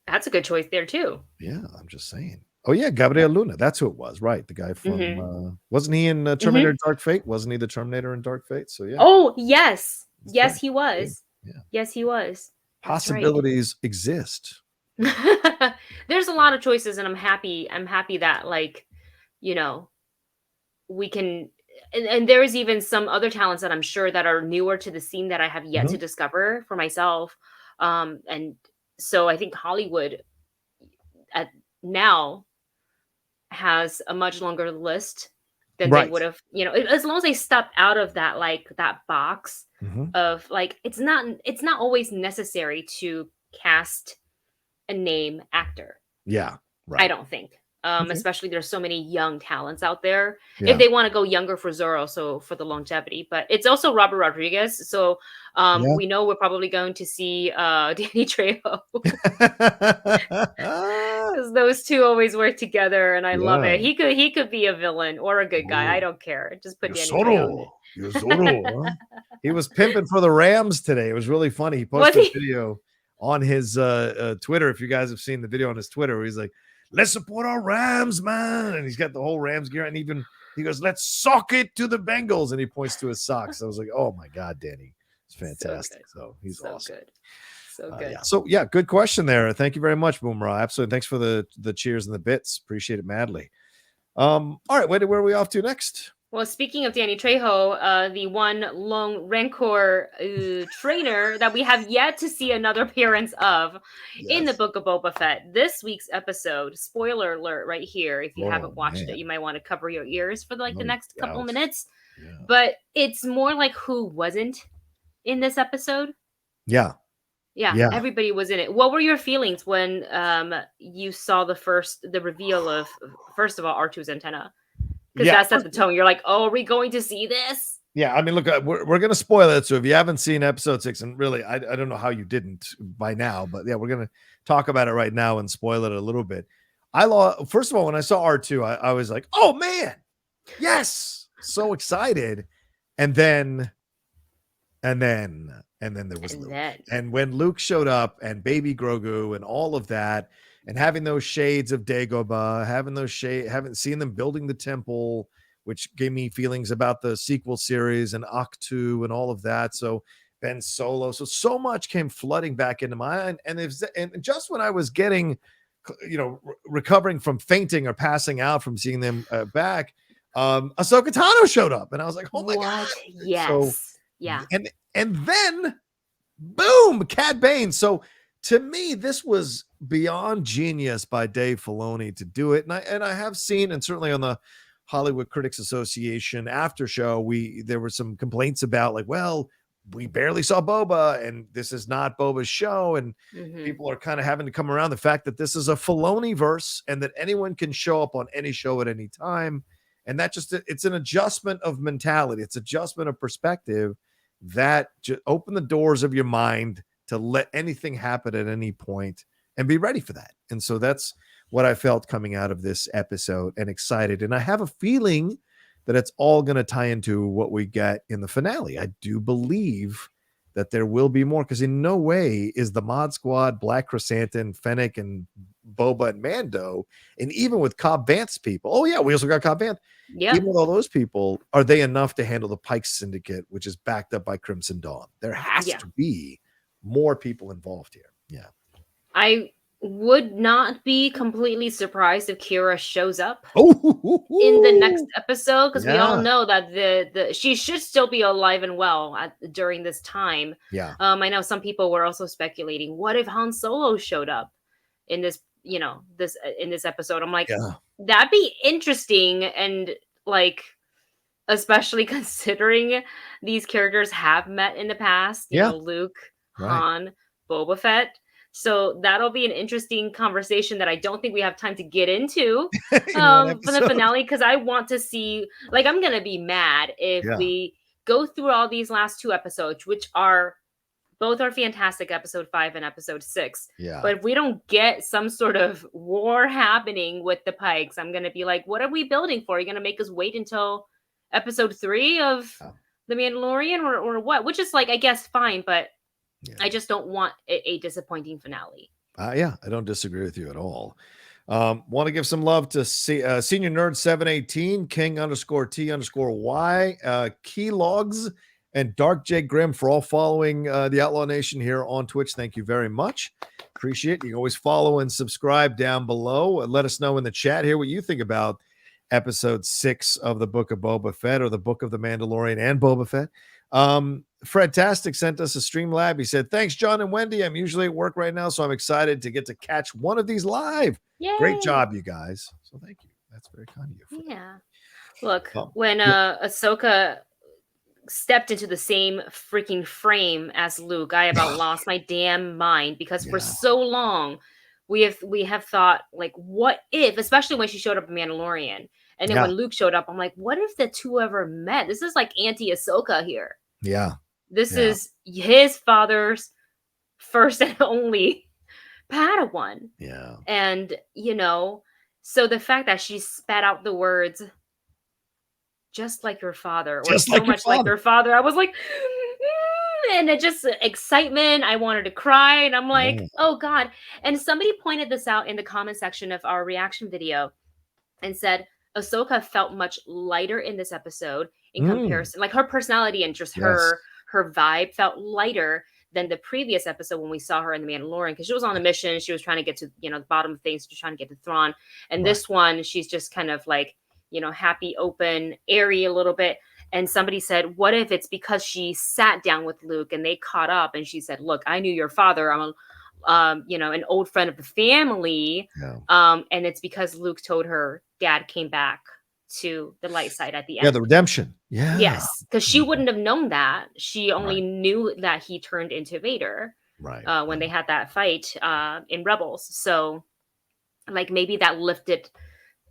That's a good choice there too. Yeah, I'm just saying. Oh yeah, Gabriel Luna. That's who it was, right? The guy from wasn't he in Terminator Dark Fate? Wasn't he the Terminator in Dark Fate? So yeah. Oh yes, he was. Yeah. Yes, he was. Possibilities exist. There's a lot of choices, and I'm happy that we can. And there is even some other talents that I'm sure that are newer to the scene that I have yet to discover for myself. And so I think Hollywood now has a much longer list than they would have, as long as they step out of that, that box of it's not always necessary to cast a name actor. Yeah. Right. I don't think. Okay. Especially there's so many young talents out there. Yeah. If they want to go younger for Zoro, so for the longevity. But it's also Robert Rodriguez, so Yeah. we know we're probably going to see Danny Trejo because those two always work together, and I love Yeah. it. He could be a villain or a good guy. I Ooh. don't care. Just put Danny Trejo in Yosoro. Yosoro. Huh? He was pimping for the Rams today. It was really funny. He Was posted a he? video on his Twitter. If you guys have seen the video on his Twitter, where he's like, "Let's support our Rams, man," and he's got the whole Rams gear, and even he goes, "Let's sock it to the Bengals," and he points to his socks. I was like, "Oh my god, Danny, it's fantastic." So he's so awesome. good. So good. Yeah. So yeah, good question there. Thank you very much, Boomerang. Absolutely. Thanks for the cheers and the bits. Appreciate it madly. All right, where are we off to next? Well, speaking of Danny Trejo, the one long Rancor trainer that we have yet to see another appearance of in the Book of Boba Fett. This week's episode, spoiler alert right here. If you haven't watched it, you might want to cover your ears for the next couple minutes. Yeah. But it's more like who wasn't in this episode. Yeah. Everybody was in it. What were your feelings when you saw the reveal of, first of all, R2's antenna? Because that set the tone. You're like, oh, are we going to see this? Yeah, I mean, look, we're going to spoil it. So if you haven't seen episode 6, and really, I don't know how you didn't by now, but yeah, we're going to talk about it right now and spoil it a little bit. First of all, when I saw R2, I was like, oh man, yes, so excited. And then there was Luke. And when Luke showed up and Baby Grogu and all of that, and having those shades of Dagobah, having seen them building the temple, which gave me feelings about the sequel series and Ahch-To and all of that. So Ben Solo, so much came flooding back into my mind. And just when I was getting, recovering from fainting or passing out from seeing them back, Ahsoka Tano showed up, and I was like, oh my god, yes, so, yeah, and then boom, Cad Bane. So to me, this was beyond genius by Dave Filoni to do it. And I have seen, and certainly on the Hollywood Critics Association after show, there were some complaints about like, well, we barely saw Boba and this is not Boba's show. And people are kind of having to come around the fact that this is a Filoni verse and that anyone can show up on any show at any time. And that it's an adjustment of mentality. It's adjustment of perspective that just open the doors of your mind to let anything happen at any point and be ready for that. And so that's what I felt coming out of this episode, and excited. And I have a feeling that it's all going to tie into what we get in the finale. I do believe that there will be more, because in no way is the Mod Squad, Black Chrysanthemum, Fennec, and Boba and Mando, and even with Cobb Vanth's people. Oh yeah, we also got Cobb Vanth. Yeah. Even with all those people, are they enough to handle the Pike Syndicate, which is backed up by Crimson Dawn? There has to be more people involved here. Yeah. I would not be completely surprised if Kira shows up in the next episode, because we all know that the she should still be alive and well during this time. Yeah. I know some people were also speculating, what if Han Solo showed up in this, in this episode? I'm like, that'd be interesting, and like, especially considering these characters have met in the past. You know, Luke, Han, Boba Fett. So that'll be an interesting conversation that I don't think we have time to get into for the finale, because I want to see, like, I'm going to be mad if we go through all these last 2 episodes, which are both are fantastic, episode 5 and episode 6. Yeah. But if we don't get some sort of war happening with the Pikes, I'm going to be like, what are we building for? Are you going to make us wait until episode 3 of The Mandalorian or what? Which is, like, I guess fine, but I just don't want a disappointing finale. I don't disagree with you at all. Want to give some love to Senior Nerd 718, King_T_Y, Keylogs, and Dark J Grimm for all following the Outlaw Nation here on Twitch. Thank you very much. Appreciate it. You can always follow and subscribe down below. And let us know in the chat here what you think about episode 6 of the Book of Boba Fett, or the Book of the Mandalorian and Boba Fett. Fred Tastic sent us a Streamlab. He said, thanks, John and Wendy. I'm usually at work right now, so I'm excited to get to catch one of these live. Yay. Great job, you guys. So thank you. That's very kind of you. Fred. Yeah. Look, when Ahsoka stepped into the same freaking frame as Luke, I about lost my damn mind, because for so long we have thought like, what if, especially when she showed up in Mandalorian, and then Yeah. when Luke showed up, I'm like, what if the two ever met? This is like anti Ahsoka here. Yeah. This Yeah. is his father's first and only Padawan. Yeah. And, so the fact that she spat out the words, just like your father, or Just so like your much like father. your father, I was like, and it just excitement. I wanted to cry. And I'm like, Yeah. oh God. And somebody pointed this out in the comment section of our reaction video and said, Ahsoka felt much lighter in this episode in comparison. Like her personality and just Yes. her vibe felt lighter than the previous episode when we saw her in the Mandalorian, because she was on a mission. She was trying to get to, the bottom of things. She's trying to get to Thrawn. And Right. this one, she's just kind of like, happy, open, airy a little bit. And somebody said, what if it's because she sat down with Luke and they caught up and she said, look, I knew your father. I'm an old friend of the family. Yeah. And it's because Luke told her dad came back to the light side at the Yeah. end. The redemption. Yeah. Yes, because she wouldn't have known that. She only Right. knew that he turned into Vader Right. when they had that fight in Rebels. So, like, maybe that lifted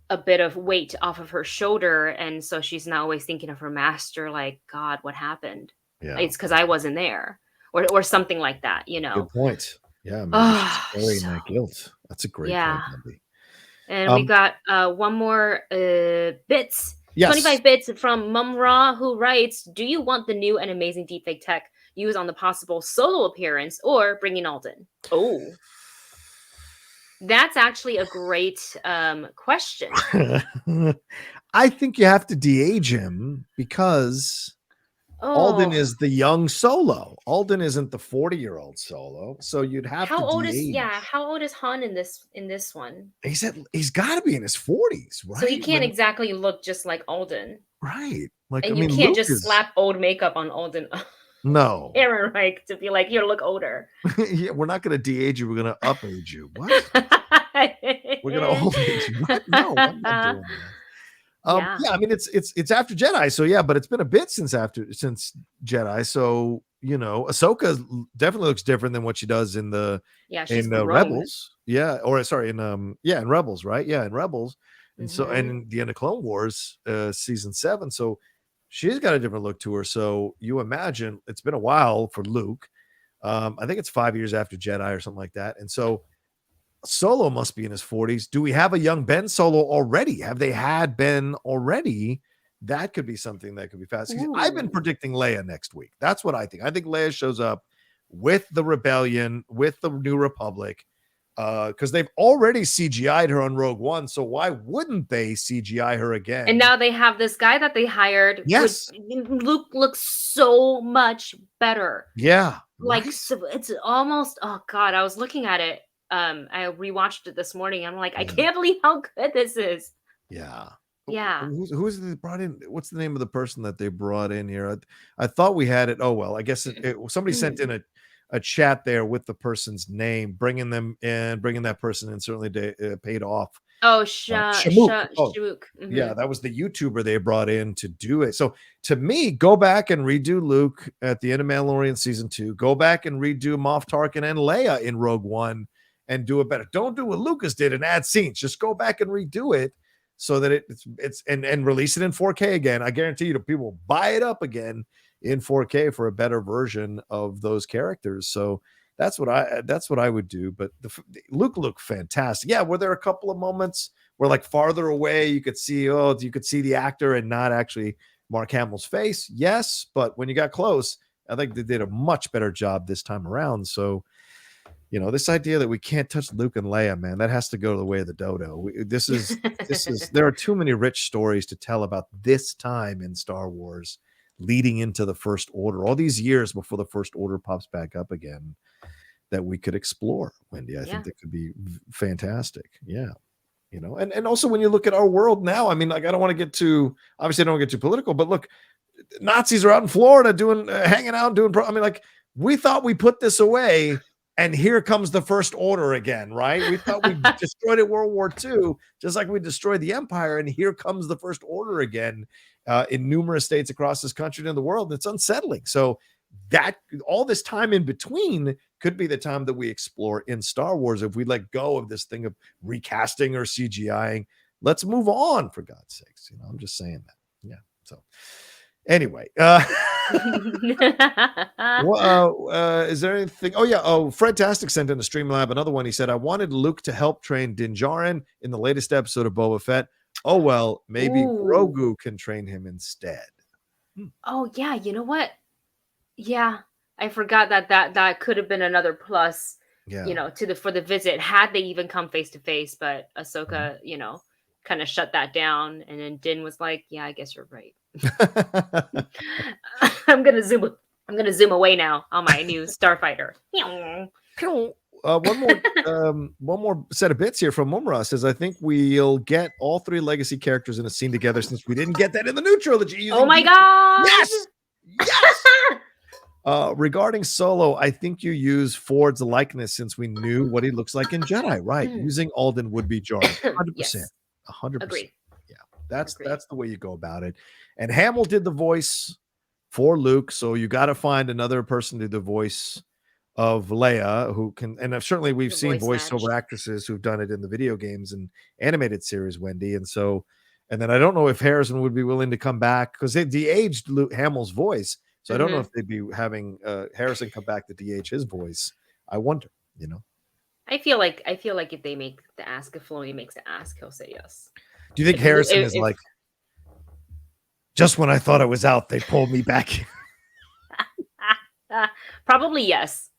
a bit of weight off of her shoulder, and so she's not always thinking of her master like, God, what happened? Yeah. It's because I wasn't there, or something like that. Good point. Yeah. Maybe she's carrying that guilt. That's a great point, Andy. And we got one more bits. Yes. 25 bits from Mumra, who writes, do you want the new and amazing deepfake tech used on the possible solo appearance or bringing Alden? Oh, that's actually a great question. I think you have to de-age him because Alden is the young Solo. Alden isn't the 40-year-old Solo, so you'd have to de-age. How old is Han in this one? He's got to be in his 40s, right? So he can't exactly look just like Alden, right? Like, and you can't just slap old makeup on Alden. No, Aaron, like to be like, here, look older. Yeah, we're not going to de-age you. We're going to up-age you. What? We're going to old-age you. What? No, I'm not doing that. Yeah, I mean it's after Jedi, so yeah, but it's been a bit since Jedi, so Ahsoka definitely looks different than what she does in Rebels, in Rebels, right? Yeah, in Rebels, and so and in the end of Clone Wars, season 7, so she's got a different look to her. So you imagine it's been a while for Luke. I think it's 5 years after Jedi or something like that, and so Solo must be in his 40s. Do we have a young Ben Solo already? Have they had Ben already? That could be something that could be fast. I've been predicting Leia next week. That's what I think. I think Leia shows up with the Rebellion, with the New Republic, because they've already CGI'd her on Rogue One. So why wouldn't they CGI her again? And now they have this guy that they hired. Yes. Luke looks so much better. Yeah. Like, so it's almost, oh God, I was looking at it. I rewatched it this morning. I'm like, I can't believe how good this is. Yeah. Yeah. Who's they brought in? What's the name of the person that they brought in here? I thought we had it. Oh, well, I guess somebody sent in a chat there with the person's name, bringing that person in certainly paid off. Oh, Shamook. Mm-hmm. Yeah, that was the YouTuber they brought in to do it. So to me, go back and redo Luke at the end of Mandalorian season 2. Go back and redo Moff Tarkin and Leia in Rogue One and do it better. Don't do what Lucas did and add scenes. Just go back and redo it so that it's release it in 4K again. I guarantee you, people will buy it up again in 4K for a better version of those characters. So that's what I would do. But Luke looked fantastic. Yeah, were there a couple of moments where, like, farther away you could see the actor and not actually Mark Hamill's face? Yes, but when you got close, I think they did a much better job this time around. So, this idea that we can't touch Luke and Leia, man, that has to go the way of the dodo. There are too many rich stories to tell about this time in Star Wars leading into the First Order, all these years before the First Order pops back up again, that we could explore, Wendy. I think that could be fantastic. Yeah. And also when you look at our world now, I mean, like, I don't want to get too political, but look, Nazis are out in Florida hanging out, I mean, like, we thought we put this away, and here comes the First Order again, right? We thought we destroyed it World War II, just like we destroyed the Empire, and here comes the First Order again in numerous states across this country and in the world. It's unsettling. So that all this time in between could be the time that we explore in Star Wars if we let go of this thing of recasting or CGIing. Let's move on, for God's sakes. I'm just saying that. Yeah. So anyway, is there anything? Oh yeah. Oh, Fredtastic sent in a Streamlab another one. He said, I wanted Luke to help train Din Djarin in the latest episode of Boba Fett. Oh well, maybe Grogu can train him instead. Oh yeah, you know what? Yeah, I forgot that could have been another plus. Yeah. For the visit, had they even come face to face, but Ahsoka, kind of shut that down, and then Din was like, "Yeah, I guess you're right. I'm gonna zoom away now on my new Starfighter." One more set of bits here from Mumra says, I think we'll get all 3 legacy characters in a scene together since we didn't get that in the new trilogy. Oh my god! Yes. Regarding Solo, I think you use Ford's likeness since we knew what he looks like in Jedi. Right. Using Alden would be jarring. 100%. Yes. 100%. Agreed. Yeah. That's the way you go about it. And Hamill did the voice for Luke, so you got to find another person to do the voice of Leia who can, and certainly we've seen voiceover actresses who've done it in the video games and animated series, Wendy. And then I don't know if Harrison would be willing to come back because they de-aged Hamill's voice. So I don't know if they'd be having Harrison come back to de-age his voice. I wonder, I feel like if they make the ask, if Filoni makes the ask, he'll say yes. Do you think Harrison is like, just when I thought I was out, they pulled me back? Probably yes.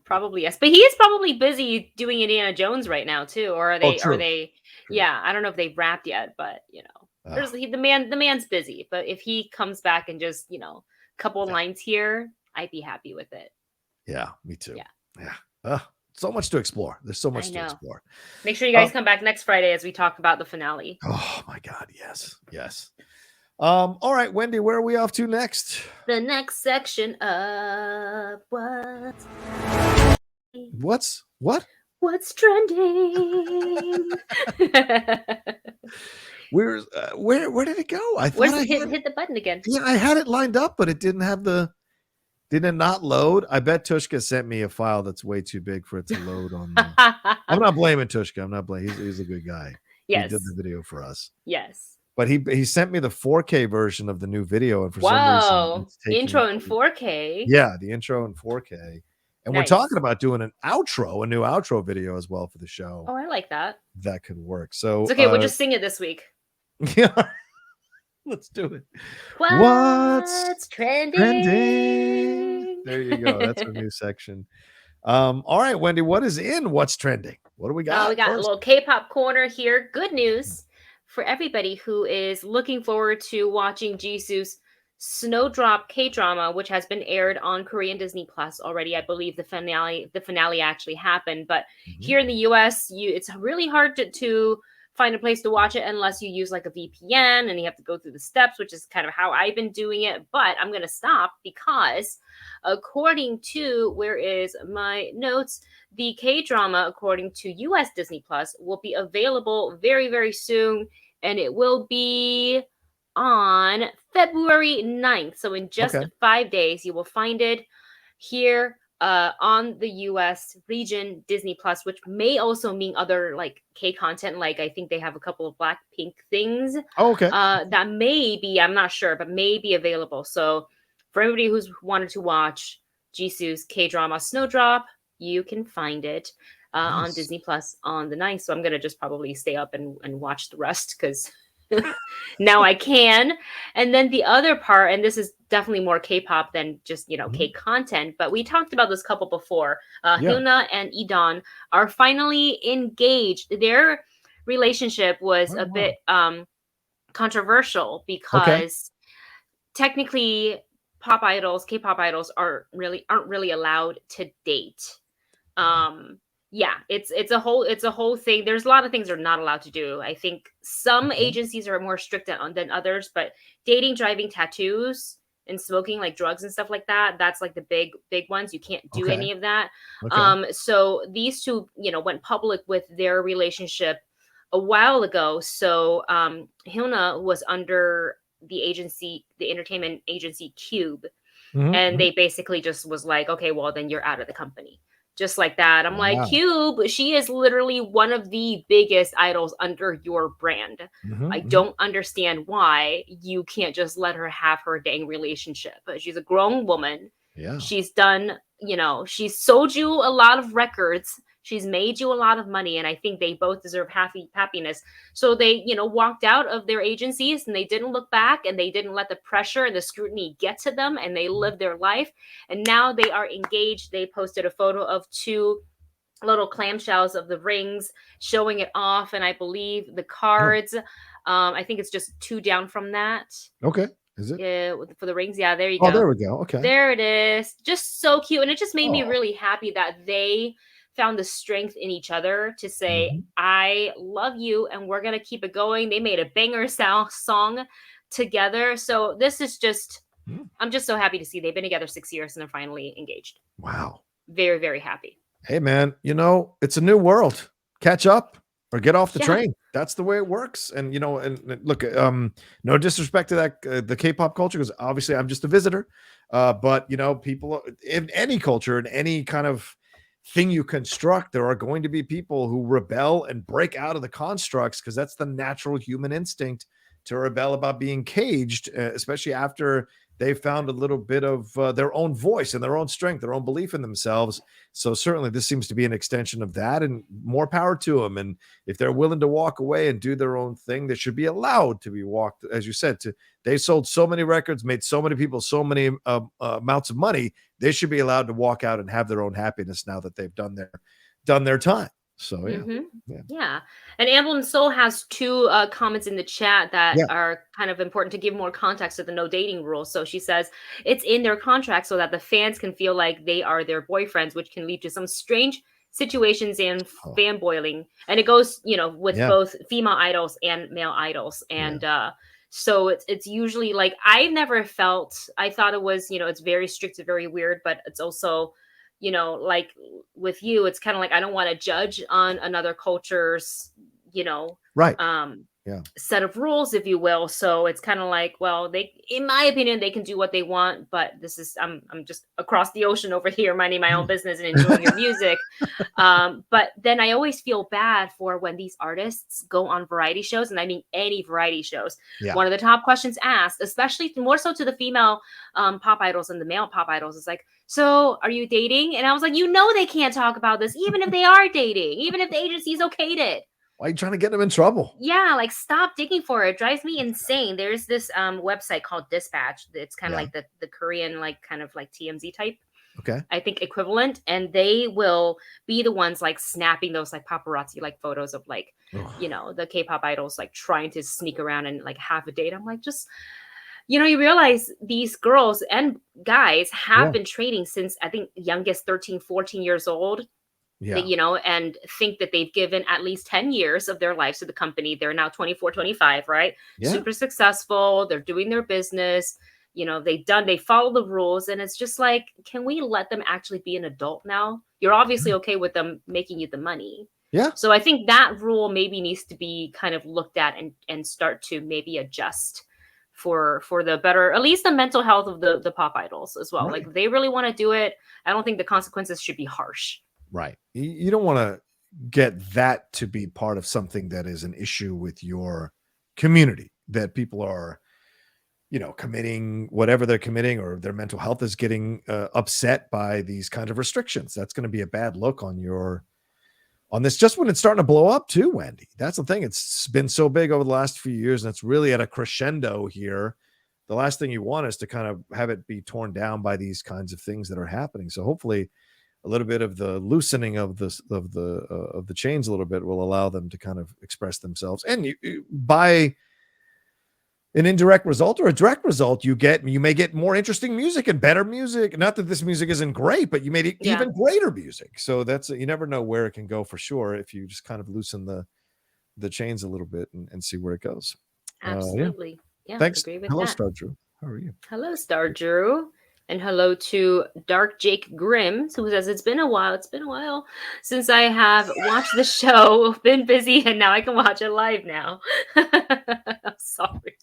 Probably yes. But he is probably busy doing Indiana Jones right now too. Or are they? True. Yeah, I don't know if they've wrapped yet, but there's the man's busy. But if he comes back and just couple lines here, I'd be happy with it. Yeah, me too. Yeah. So much to explore. There's so much to explore. Make sure you guys come back next Friday as we talk about the finale. Oh my God, yes. All right, Wendy, where are we off to next? The next section of What's trending? Where did it go? I thought I hit the button again. Yeah, I had it lined up, but it didn't have did it not load? I bet Tushka sent me a file that's way too big for it to load on. I'm not blaming Tushka. I'm not blaming. He's a good guy. Yes. He did the video for us. Yes. But he sent me the 4K version of the new video, and for some reason, intro in 4K. Yeah, the intro in 4K. And we're talking about doing a new outro video as well for the show. Oh, I like that. That could work. So it's okay. We'll just sing it this week. Yeah, let's do it. What's trending? There you go. That's our new section. All right, Wendy, what is in What's Trending? What do we got? We got a little K-pop corner here. Good news for everybody who is looking forward to watching Jisoo's Snowdrop K-drama, which has been aired on Korean Disney Plus already. I believe the finale actually happened, but here in the US, it's really hard to find a place to watch it unless you use like a VPN and you have to go through the steps, which is kind of how I've been doing it. But I'm going to stop because according to, where is my notes? The K-drama, according to US Disney Plus, will be available very, very soon. And it will be on February 9th. So in just 5 days, you will find it here on the US region Disney Plus, which may also mean other like K content. Like I think they have a couple of Blackpink things. Oh, okay. That may be, I'm not sure, but may be available. So for everybody who's wanted to watch Jisoo's K-drama Snowdrop, you can find it on Disney Plus on the 9th. So I'm going to just probably stay up and watch the rest because now I can. And then the other part, and this is definitely more K-pop than just, K content, but we talked about this couple before. Hyuna and E'Dawn are finally engaged. Their relationship was a bit controversial because technically K-pop idols aren't really allowed to date. It's a whole thing. There's a lot of things they're not allowed to do. I think some agencies are more strict than others, but dating, driving, tattoos, and smoking, like drugs and stuff like that, that's like the big ones. You can't do any of that. So these two, went public with their relationship a while ago. So Hyuna was under the entertainment agency Cube. And they basically just was like, okay, well, then you're out of the company. Just like that. I'm like, Wow. Cube, she is literally one of the biggest idols under your brand. I don't understand why you can't just let her have her dang relationship. But she's a grown woman. Yeah. She's done, she's sold you a lot of records. She's made you a lot of money, and I think they both deserve happiness. So they, walked out of their agencies and they didn't look back, and they didn't let the pressure and the scrutiny get to them, and they lived their life. And now they are engaged. They posted a photo of 2 little clamshells of the rings, showing it off, and I believe the cards. I think it's just 2 down from that. Okay. Is it? Yeah, for the rings. Yeah, there you go. Oh, there we go. Okay. There it is. Just so cute. And it just made me really happy that they found the strength in each other to say, I love you and we're going to keep it going. They made a banger song together. So this is just, I'm just so happy to see they've been together 6 years and they're finally engaged. Wow. Very, very happy. Hey, man, it's a new world. Catch up or get off the train. That's the way it works. And, and look, no disrespect to that, the K-pop culture, because obviously I'm just a visitor. But, people in any culture, in any kind of thing you construct, there are going to be people who rebel and break out of the constructs, because that's the natural human instinct to rebel about being caged, especially after they found a little bit of their own voice and their own strength, their own belief in themselves. So certainly this seems to be an extension of that, and more power to them. And if they're willing to walk away and do their own thing, they should be allowed to be walked. As you said, they sold so many records, made so many people so many amounts of money. They should be allowed to walk out and have their own happiness now that they've done their time. So yeah. And Amblin Soul has 2 comments in the chat that are kind of important to give more context to the no dating rule. So she says it's in their contract so that the fans can feel like they are their boyfriends, which can lead to some strange situations and fanboiling. And it goes, with both female idols and male idols. And so it's usually like, I thought it was, it's very strict, it's very weird, but it's also, like with you, it's kind of like, I don't want to judge on another culture's, set of rules, if you will. So it's kind of like, well, in my opinion, they can do what they want, but I'm just across the ocean over here, minding my own business and enjoying your music. But then I always feel bad for when these artists go on variety shows, and I mean any variety shows. One of the top questions asked, especially more so to the female pop idols and the male pop idols, is like, so are you dating? And I was like, they can't talk about this, even if they are dating, even if the agency's okayed it. Why are you trying to get them in trouble? Yeah, like, stop digging for it. It drives me insane. There's this website called Dispatch. It's kind of like the Korean, like, kind of like TMZ type. Okay. I think equivalent. And they will be the ones like snapping those like paparazzi like photos of like, the K-pop idols like trying to sneak around and like have a date. I'm like, just, you realize these girls and guys have been training since, I think, youngest 13, 14 years old. And think that they've given at least 10 years of their lives to the company. They're now 24, 25, right? Super successful. They're doing their business. They follow the rules. And it's just like, can we let them actually be an adult now? You're obviously okay with them making you the money. Yeah. So I think that rule maybe needs to be kind of looked at and start to maybe adjust for the better, at least the mental health of the pop idols as well. Like, if they really want to do it, I don't think the consequences should be harsh. Right. You don't want to get that to be part of something that is an issue with your community, that people are, committing whatever they're committing, or their mental health is getting upset by these kind of restrictions. That's going to be a bad look on this, just when it's starting to blow up too, Wendy. That's the thing. It's been so big over the last few years, and it's really at a crescendo here. The last thing you want is to kind of have it be torn down by these kinds of things that are happening. So hopefully a little bit of the loosening of the chains a little bit will allow them to kind of express themselves. And by an indirect result or a direct result, you may get more interesting music and better music. Not that this music isn't great, but you made even greater music. So you never know where it can go for sure if you just kind of loosen the chains a little bit and see where it goes. Absolutely. Thanks. Agree with Hello, that. Star Drew. How are you? Hello, Star Drew. And hello to Dark Jake Grimm, who says, it's been a while since I have watched the show. Been busy, and now I can watch it live now. I'm sorry.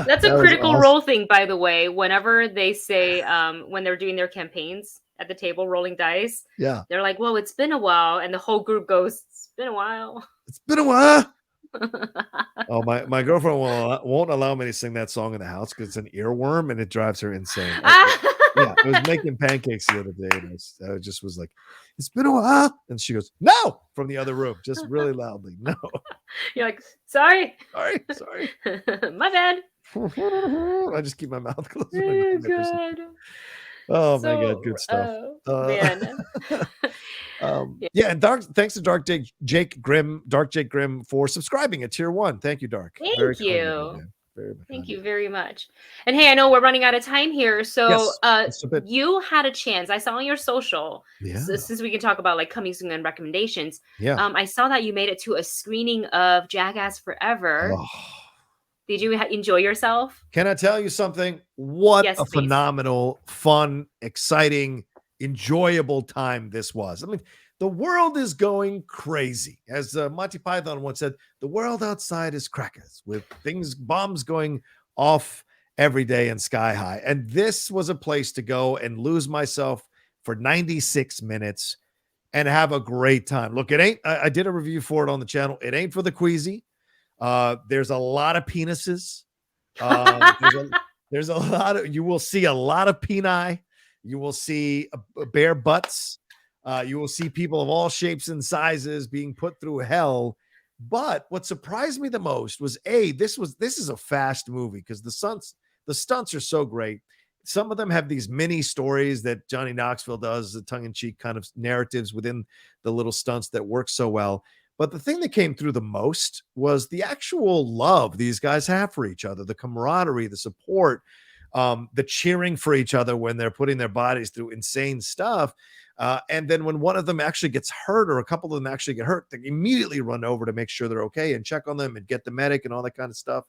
That's a That was critical awesome. role thing, by the way. Whenever they say when they're doing their campaigns at the table rolling dice, Yeah. they're like, "Whoa, it's been a while," and the whole group goes, "It's been a while." It's been a while. Oh, my girlfriend won't allow me to sing that song in the house because it's an earworm and it drives her insane. Yeah, I was making pancakes the other day and I just was like, "It's been a while," and she goes, "No," from the other room, just really loudly. No, You're like, "Sorry, sorry. my bad." I just keep my mouth closed. Oh god. Oh my god, So, good stuff. man. Yeah, and thanks to Jake Grimm, Dark Jake Grimm, for subscribing at tier 1. Thank you, Dark. Very Thank kind of you, you. man. Very kind Thank of you very much. And hey, I know we're running out of time here. So Yes, just a bit. you had a chance. I saw on your social, Yeah. since we can talk about like coming soon and recommendations. Yeah. I saw that you made it to a screening of Jackass Forever. Oh. Did you enjoy yourself? Can I tell you something? What Yes, a please. phenomenal, fun, exciting, enjoyable time this was. I mean, the world is going crazy. As Monty Python once said, the world outside is crackers with bombs going off every day and sky high. And this was a place to go and lose myself for 96 minutes and have a great time. Look, I did a review for it on the channel. It ain't for the queasy. There's a lot of penises. There's a lot of, you will see a lot of peni. You will see bare butts. You will see people of all shapes and sizes being put through hell. But what surprised me the most was this is a fast movie because the stunts are so great. Some of them have these mini stories that Johnny Knoxville does, the tongue-in-cheek kind of narratives within the little stunts that work so well. But the thing that came through the most was the actual love these guys have for each other, the camaraderie, the support, the cheering for each other when they're putting their bodies through insane stuff. And then when one of them actually gets hurt or a couple of them actually get hurt, they immediately run over to make sure they're okay and check on them and get the medic and all that kind of stuff.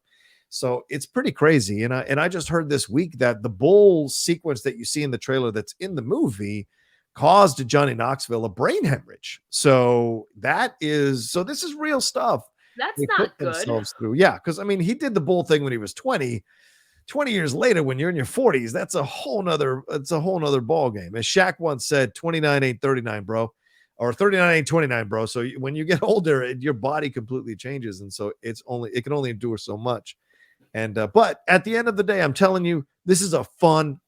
So it's pretty crazy. And I just heard this week that the bull sequence that you see in the trailer that's in the movie caused Johnny Knoxville a brain hemorrhage. So this is real stuff. That's not good. Themselves through. Yeah, because I mean, he did the bull thing when he was 20. 20 years later, when you're in your 40s, that's a whole nother ball game. As Shaq once said, 29 ain't 39, bro, or 39 ain't 29, bro. So when you get older, your body completely changes, and so it can only endure so much. And but at the end of the day, I'm telling you, this is a fun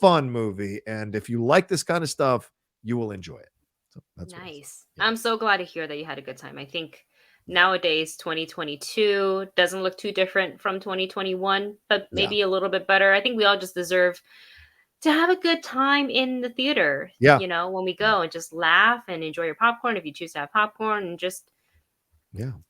movie, and if you like this kind of stuff, you will enjoy it. So that's nice. Yeah. I'm so glad to hear that you had a good time. I think nowadays 2022 doesn't look too different from 2021, but maybe a little bit better. I think we all just deserve to have a good time in the theater. Yeah, you know, when we go and just laugh and enjoy your popcorn if you choose to have popcorn, and just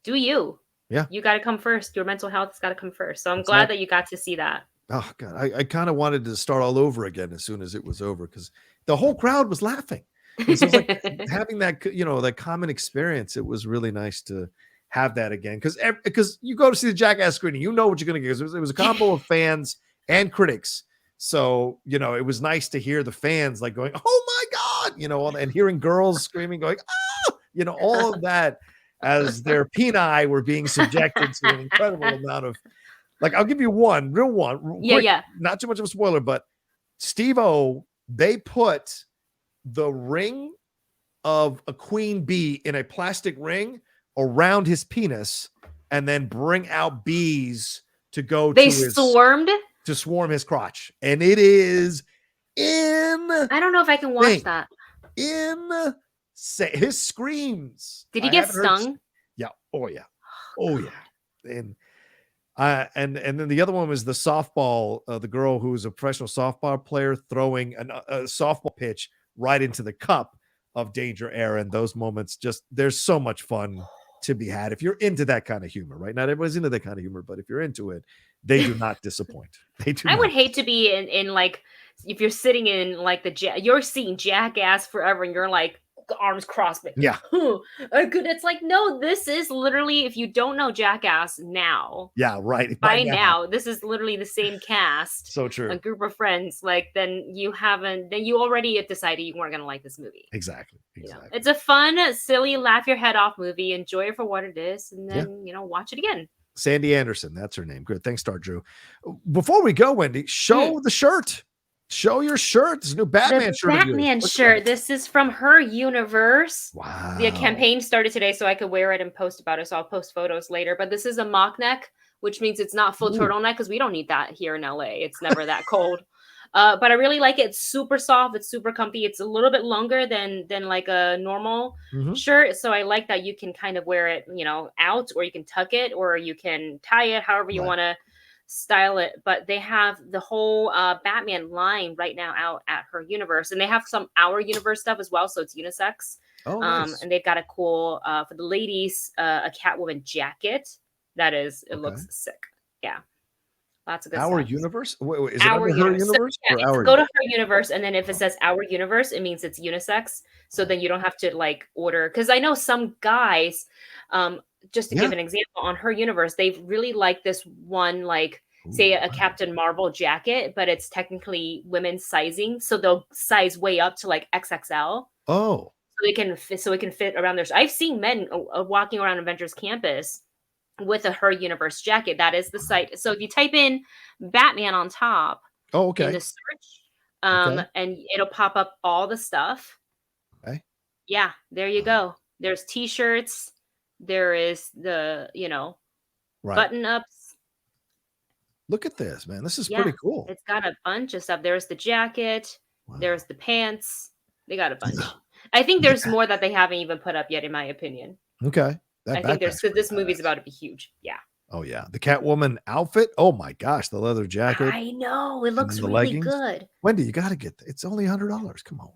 do you. Yeah, you got to come first. Your mental health has got to come first. So I'm glad that you got to see that. Oh god, I kind of wanted to start all over again as soon as it was over because the whole crowd was laughing. And so it's like having that, that common experience. It was really nice to have that again because you go to see the Jackass screening, you know what you're going to get. It was a combo of fans and critics. So, it was nice to hear the fans like going, "Oh my God," and hearing girls screaming, going, "Ah," all of that as their peni were being subjected to an incredible amount of, like, I'll give you one. Quick, not too much of a spoiler, but Steve-O, they put the ring of a queen bee in a plastic ring around his penis and then bring out bees to go to swarm his crotch. And it is I don't know if I can watch that. His screams. Did he get stung? Yeah. Oh yeah. And then the other one was the softball, the girl who was a professional softball player throwing a softball pitch right into the cup of Danger Aaron. Those moments, there's so much fun to be had if you're into that kind of humor, right? Not everybody's into that kind of humor, but if you're into it, they do not disappoint. I would hate to be in like, if you're sitting in like you're seeing Jackass Forever and you're like arms crossed. Yeah. It's like, no, this is literally, if you don't know Jackass now. Yeah, right. By now, this is literally the same cast. So true. A group of friends. Like, then you already decided you weren't going to like this movie. Exactly. It's a fun, silly, laugh your head off movie. Enjoy it for what it is. And then, watch it again. Sandy Anderson. That's her name. Good. Thanks, Star Drew. Before we go, Wendy, show the shirt. Show your shirt. This new Batman shirt. Batman shirt. This is from Her Universe. Wow. The campaign started today, so I could wear it and post about it. So I'll post photos later. But this is a mock neck, which means it's not full turtleneck because we don't need that here in LA. It's never that cold. But I really like it. It's super soft. It's super comfy. It's a little bit longer than like a normal shirt. So I like that you can kind of wear it, out, or you can tuck it, or you can tie it, however you want to style it. But they have the whole Batman line right now out at Her Universe, and they have some Our Universe stuff as well. So it's unisex. Oh, nice. And they've got a cool for the ladies a Catwoman jacket. That is, it looks sick. Yeah. Lots of good Our stuff. Universe? Wait, is it Her Universe? So, yeah, go to Her Universe, and then if it says Our Universe, it means it's unisex. So then you don't have to order. Because I know some guys, just to give an example, on Her Universe, they really like this one, say a Captain Marvel jacket, but it's technically women's sizing. So they'll size way up to XXL. Oh. So it can fit around there. I've seen men walking around Avengers Campus with a Her Universe jacket. That is the site. So if you type in Batman on top in the search, and it'll pop up all the stuff. Okay. Yeah, there you go. There's t-shirts. There is the, button ups. Look at this, man. This is pretty cool. It's got a bunch of stuff. There's the jacket. Wow. There's the pants. They got a bunch. I think there's more that they haven't even put up yet, in my opinion. Okay. I think there's, because this movie's about to be huge. Yeah. Oh yeah, the Catwoman outfit. Oh my gosh, the leather jacket. I know, it looks really leggings. Good. Wendy, you got to get. It's only $100. Come on.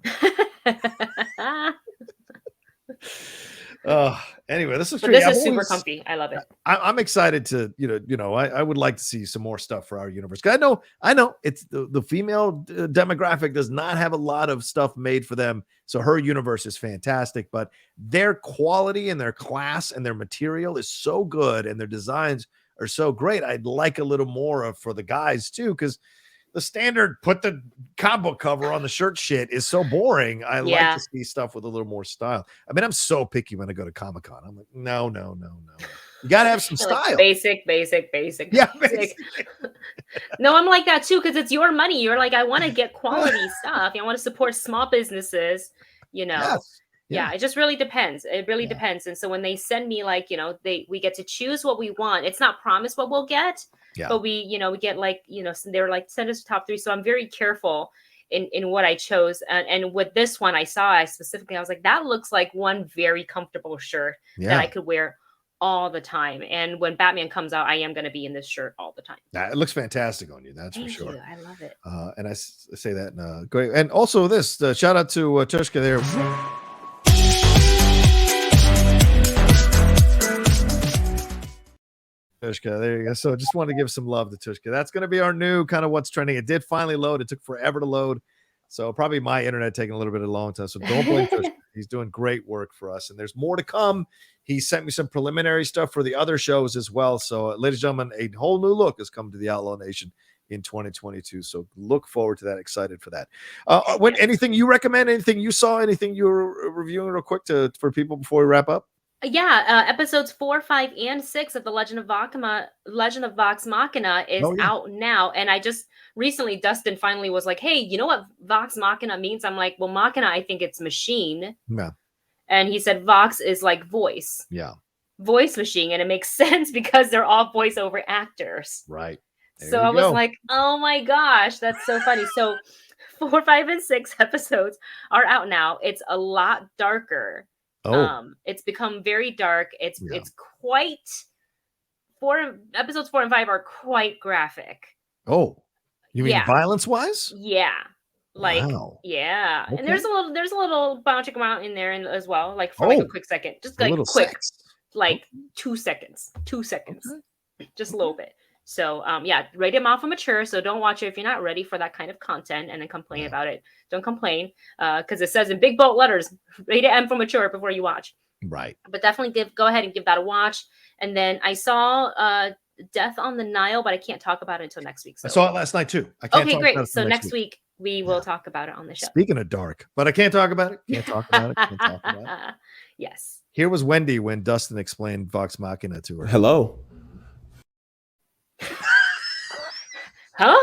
Anyway, this is super comfy. I love it. I'm excited to I would like to see some more stuff for Our Universe. I know it's the female demographic does not have a lot of stuff made for them. So Her Universe is fantastic, but their quality and their class and their material is so good, and their designs are so great. I'd like a little more for the guys too, because the standard put the comic book cover on the shirt shit is so boring. I like to see stuff with a little more style. I mean, I'm so picky when I go to Comic-Con. I'm like, no. You got to have some style. Basic. Yeah. Basic. No, I'm like that too, because it's your money. You're like, I want to get quality stuff. I want to support small businesses, Yes. Yeah, it just really depends. It really depends. And so when they send me we get to choose what we want. It's not promised what we'll get, but we get they're like, send us top 3. So I'm very careful in what I chose. And with this one, I specifically, I was like, that looks like one very comfortable shirt that I could wear all the time. And when Batman comes out, I am going to be in this shirt all the time. It looks fantastic on you. That's for sure. You. I love it. And I say that great. And also this shout out to Tushka there. Tushka, there you go. So just want to give some love to Tushka. That's going to be our new kind of what's trending. It did finally load. It took forever to load. So probably my internet taking a little bit of a long time. So don't blame Tushka. He's doing great work for us. And there's more to come. He sent me some preliminary stuff for the other shows as well. So ladies and gentlemen, a whole new look has come to the Outlaw Nation in 2022. So look forward to that. Excited for that. Anything you recommend, anything you saw, anything you were reviewing real quick for people before we wrap up? Episodes 4, 5, and 6 of the Legend of Vox Machina is out now. And I just recently, Dustin finally was like, hey, you know what Vox Machina means? I'm like, well, Machina, I think it's machine. Yeah. And he said Vox is like voice. Yeah. Voice machine. And it makes sense because they're all voiceover actors. Right. So I was like, oh my gosh, that's so funny. So 4, 5, and 6 episodes are out now. It's a lot darker. It's become very dark. It's quite episodes 4 and 5 are quite graphic. Oh, you mean violence wise? Yeah. Wow. Yeah. Okay. And there's a little bouncing around in there as well. For a quick second. Just quick. Sex. 2 seconds. 2 seconds. Okay. Just a little bit. So, rated M for mature. So don't watch it if you're not ready for that kind of content and then complain about it. Don't complain because it says in big bold letters, rated M for mature before you watch. Right. But definitely go ahead and give that a watch. And then I saw Death on the Nile, but I can't talk about it until next week. So. I saw it last night too. Okay, great. So next week we will talk about it on the show. Speaking of dark, but I can't talk about it. Can't talk about it. Yes. Here was Wendy when Dustin explained Vox Machina to her. Hello. Huh?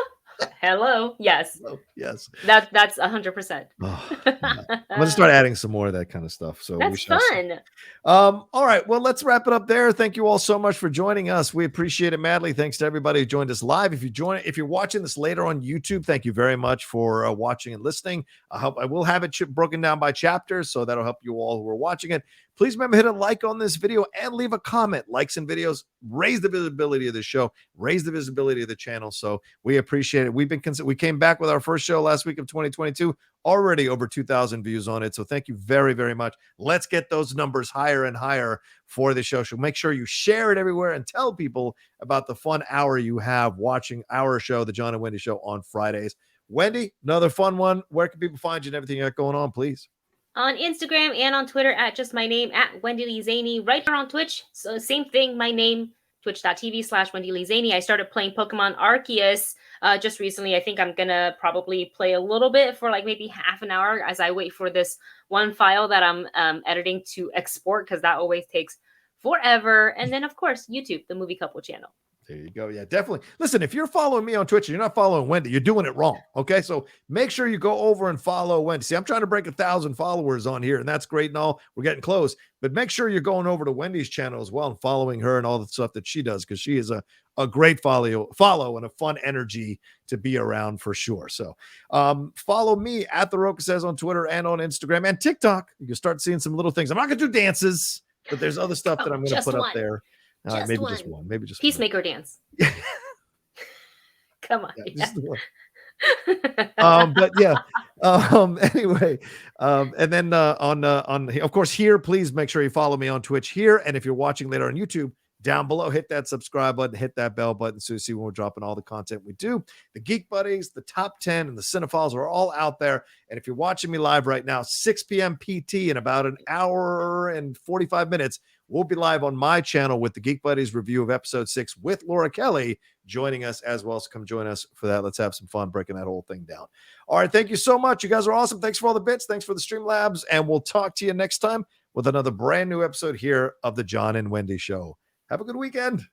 Hello. Yes. Oh, yes. That's 100%. Oh, yeah. I'm gonna start adding some more of that kind of stuff. So we That's shall see. fun. All right. Well, let's wrap it up there. Thank you all so much for joining us. We appreciate it madly. Thanks to everybody who joined us live. If you're watching this later on YouTube, thank you very much for watching and listening. I will have it broken down by chapters, so that'll help you all who are watching it. Please remember hit a like on this video and leave a comment. Likes and videos raise the visibility of the show, raise the visibility of the channel. So we appreciate it. We came back with our first show last week of 2022. Already over 2,000 views on it. So thank you very, very much. Let's get those numbers higher and higher for the show. So make sure you share it everywhere and tell people about the fun hour you have watching our show, The John and Wendy Show, on Fridays. Wendy, another fun one. Where can people find you and everything you got going on, please? On Instagram and on Twitter at just my name, at Wendy Lee Zaney. Right here on Twitch. So same thing, my name, twitch.tv/Wendy Lee Zaney. I started playing Pokemon Arceus just recently. I think I'm going to probably play a little bit for like maybe half an hour as I wait for this one file that I'm editing to export, because that always takes forever. And then, of course, YouTube, the Movie Couple channel. There you go. Yeah, definitely. Listen, if you're following me on Twitch and you're not following Wendy, you're doing it wrong. Okay. So make sure you go over and follow Wendy. See, I'm trying to break 1,000 followers on here, and that's great and all. We're getting close, but make sure you're going over to Wendy's channel as well and following her and all the stuff that she does, because she is a great follow and a fun energy to be around for sure. So follow me at The Rocha Says on Twitter and on Instagram and TikTok. You can start seeing some little things. I'm not going to do dances, but there's other stuff that I'm going to put up there. Maybe one. Just one. Maybe just Peacemaker one. Dance. Come on. Yeah, just the one. But yeah. Anyway, and then on of course here, please make sure you follow me on Twitch here, and if you're watching later on YouTube, down below, hit that subscribe button, hit that bell button, so you see when we're dropping all the content we do. The Geek Buddies, the Top 10, and the Cinephiles are all out there. And if you're watching me live right now, 6 p.m. PT, in about an hour and 45 minutes, we'll be live on my channel with the Geek Buddies review of episode 6 with Laura Kelly joining us as well. So come join us for that. Let's have some fun breaking that whole thing down. All right. Thank you so much. You guys are awesome. Thanks for all the bits. Thanks for the Streamlabs. And we'll talk to you next time with another brand new episode here of the John and Wendy Show. Have a good weekend.